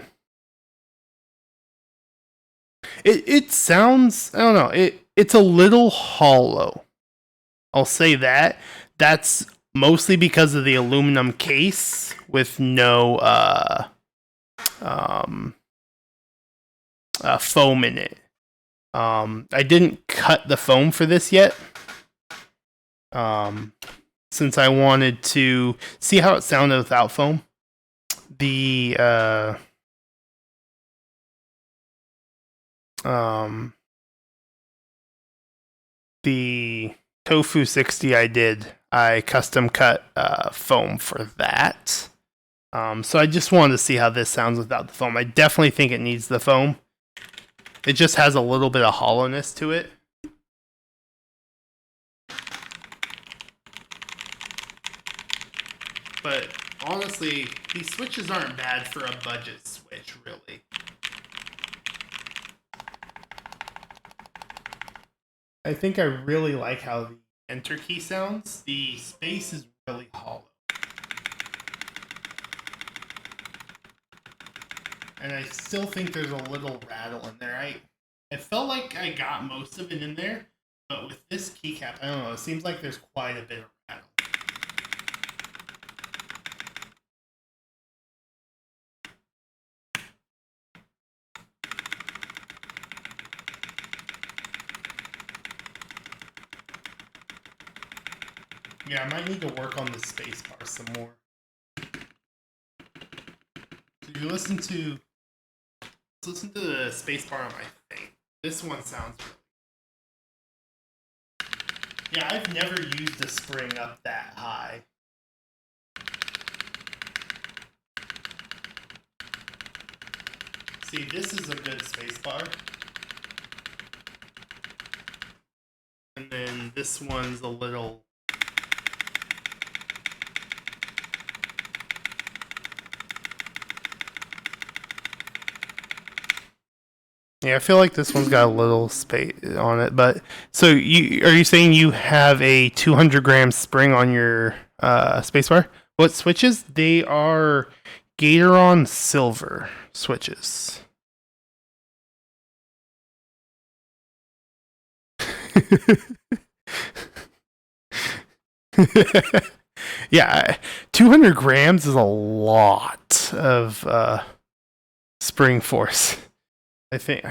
It sounds, I don't know, it's a little hollow. I'll say that. That's mostly because of the aluminum case with no foam in it. I didn't cut the foam for this yet, since I wanted to see how it sounded without foam. The Tofu 60 I custom cut foam for that. So I just wanted to see how this sounds without the foam. I definitely think it needs the foam. It just has a little bit of hollowness to it. But honestly, these switches aren't bad for a budget switch, really. I think I really like how the enter key sounds. The space is really hollow. And I still think there's a little rattle in there. It felt like I got most of it in there, but with this keycap, I don't know, it seems like there's quite a bit of rattle. Yeah, I might need to work on the spacebar some more. So you listen to the spacebar on my thing. This one sounds really... Yeah, I've never used a spring up that high. See, this is a good spacebar. And then this one's a little... Yeah, I feel like this one's got a little space on it, but so are you saying you have a 200-gram spring on your spacebar? What switches? They are Gateron Silver switches. Yeah, 200 grams is a lot of spring force. I think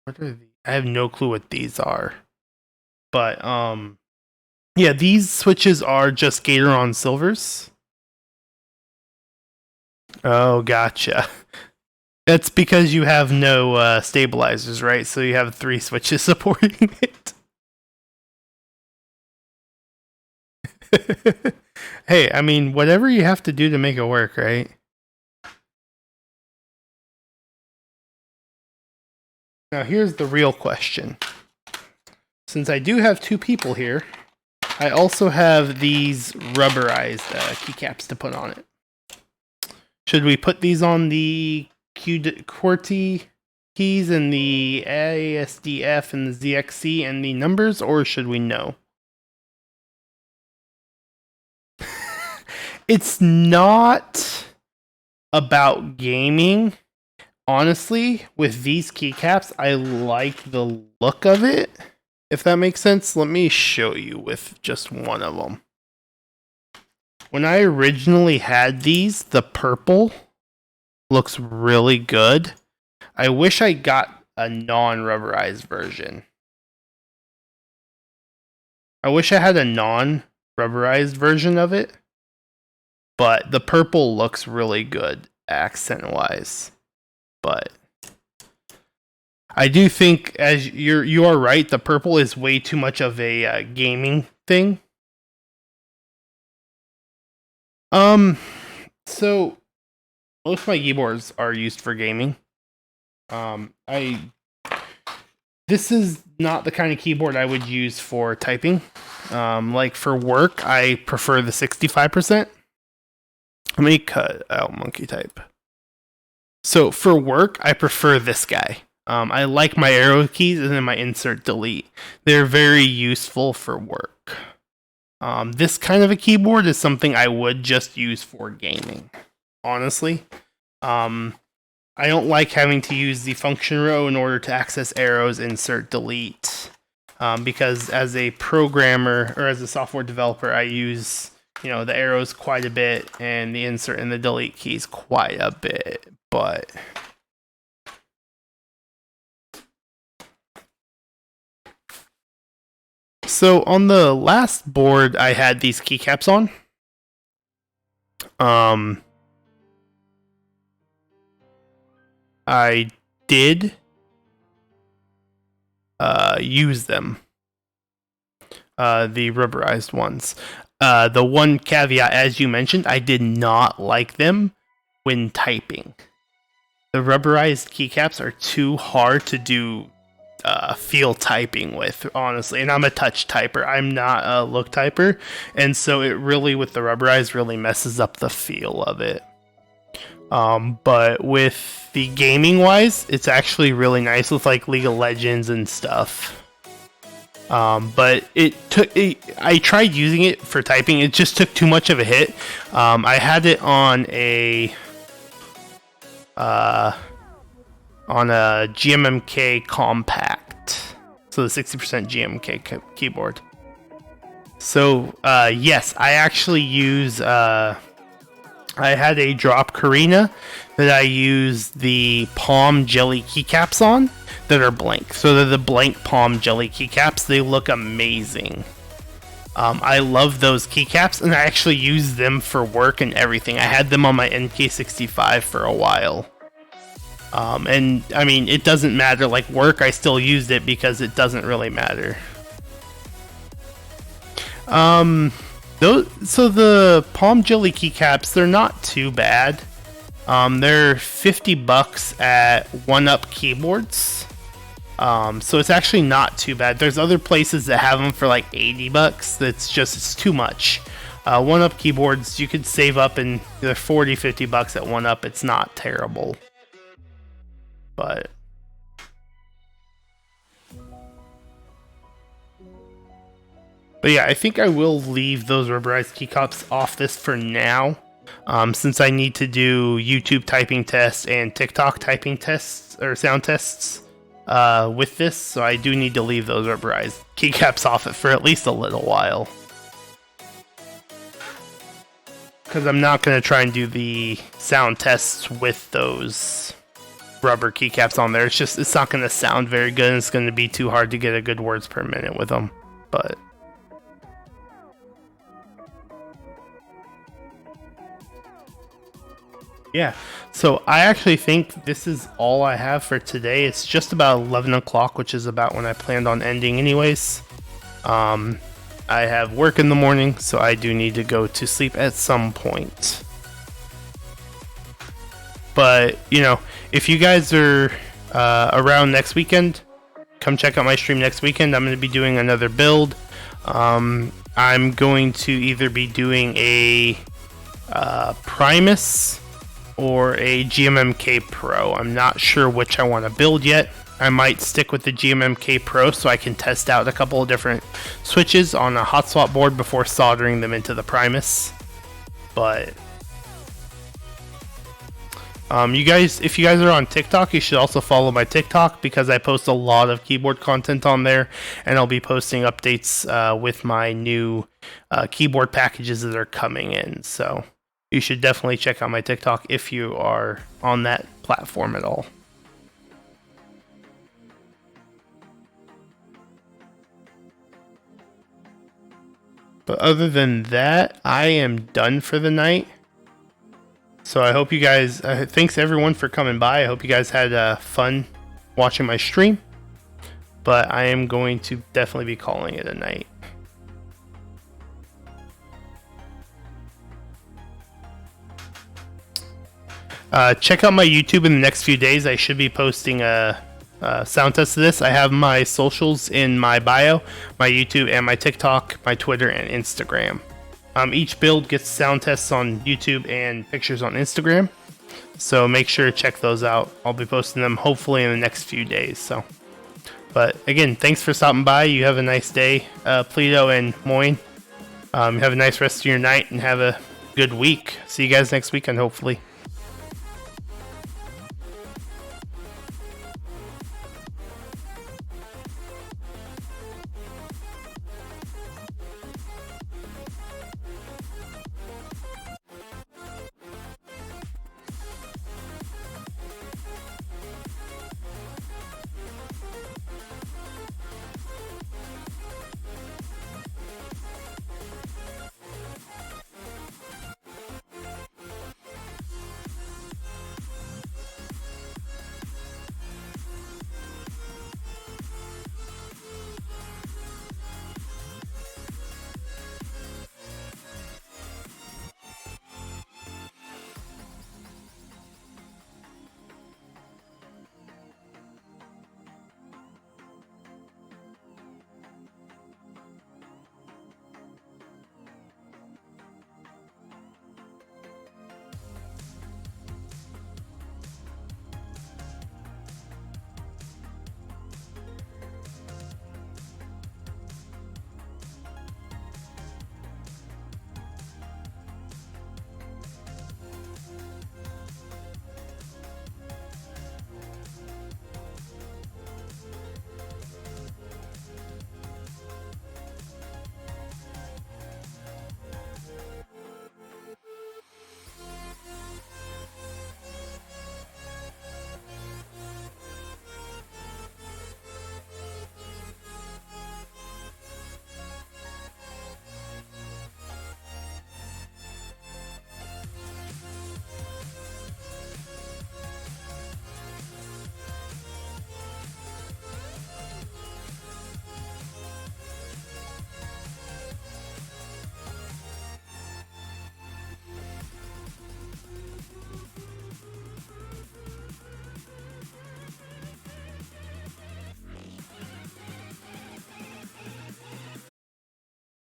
what are these? I have no clue what these are. But yeah, these switches are just Gateron Silvers. Oh, gotcha. That's because you have no stabilizers, right? So you have 3 switches supporting it. Hey, I mean, whatever you have to do to make it work, right? Now, here's the real question. Since I do have 2 people here, I also have these rubberized keycaps to put on it. Should we put these on the QWERTY keys and the ASDF and the ZXC and the numbers, or should we know? It's not about gaming. Honestly, with these keycaps, I like the look of it. If that makes sense, let me show you with just one of them. When I originally had these, the purple looks really good. I wish I got a non-rubberized version. I wish I had a non-rubberized version of it. But the purple looks really good accent-wise. But I do think, as you are right, the purple is way too much of a gaming thing. So most of my keyboards are used for gaming. This is not the kind of keyboard I would use for typing. Like for work, I prefer the 65%. Let me cut out monkey type. So for work, I prefer this guy. I like my arrow keys and then my insert delete. They're very useful for work. This kind of a keyboard is something I would just use for gaming. Honestly. I don't like having to use the function row in order to access arrows, insert, delete. Because as a programmer or as a software developer, I use the arrows quite a bit and the insert and the delete keys quite a bit, but so on the last board I had these keycaps on. I did use them. The rubberized ones. The one caveat, as you mentioned, I did not like them when typing. The rubberized keycaps are too hard to do feel typing with, honestly. And I'm a touch typer. I'm not a look typer. And so it really, with the rubberized, really messes up the feel of it. But with the gaming wise, it's actually really nice with like League of Legends and stuff. But I tried using it for typing. It just took too much of a hit. I had it on a GMMK compact, so the 60% GMK keyboard. So yes, I actually use. I had a drop Carina that I use the Palm Jelly keycaps on that are blank. So they're the blank Palm Jelly keycaps. They look amazing. I love those keycaps, and I actually use them for work and everything. I had them on my NK65 for a while. And I mean, it doesn't matter. Like work, I still used it because it doesn't really matter. So the Palm Jelly keycaps, they're not too bad. They're $50 at 1UP Keyboards. So it's actually not too bad. There's other places that have them for like $80. It's too much. 1UP Keyboards, you could save up in either $40-50 at 1UP. It's not terrible. But But yeah, I think I will leave those rubberized keycaps off this for now, since I need to do YouTube typing tests and TikTok typing tests or sound tests with this, so I do need to leave those rubberized keycaps off it for at least a little while. Because I'm not going to try and do the sound tests with those rubber keycaps on there. It's not going to sound very good, and it's going to be too hard to get a good words per minute with them. But yeah, so I actually think this is all I have for today. It's just about 11 o'clock, which is about when I planned on ending anyways. I have work in the morning, so I do need to go to sleep at some point. But, you know, if you guys are around next weekend, come check out my stream next weekend. I'm going to be doing another build. I'm going to either be doing a Primus or a GMMK Pro. I'm not sure which I want to build yet. I might stick with the GMMK Pro so I can test out a couple of different switches on a hot swap board before soldering them into the Primus. But you guys, if you guys are on TikTok, you should also follow my TikTok because I post a lot of keyboard content on there, and I'll be posting updates with my new keyboard packages that are coming in. So you should definitely check out my TikTok if you are on that platform at all. But other than that, I am done for the night. So I hope you guys, thanks everyone for coming by. I hope you guys had fun watching my stream. But I am going to definitely be calling it a night. Check out my YouTube in the next few days. I should be posting a sound test of this. I have my socials in my bio, my YouTube and my TikTok, my Twitter and Instagram. Each build gets sound tests on YouTube and pictures on Instagram. So make sure to check those out. I'll be posting them hopefully in the next few days. So, but again, thanks for stopping by. You have a nice day, Pleto and Moyne. Have a nice rest of your night and have a good week. See you guys next weekend, hopefully.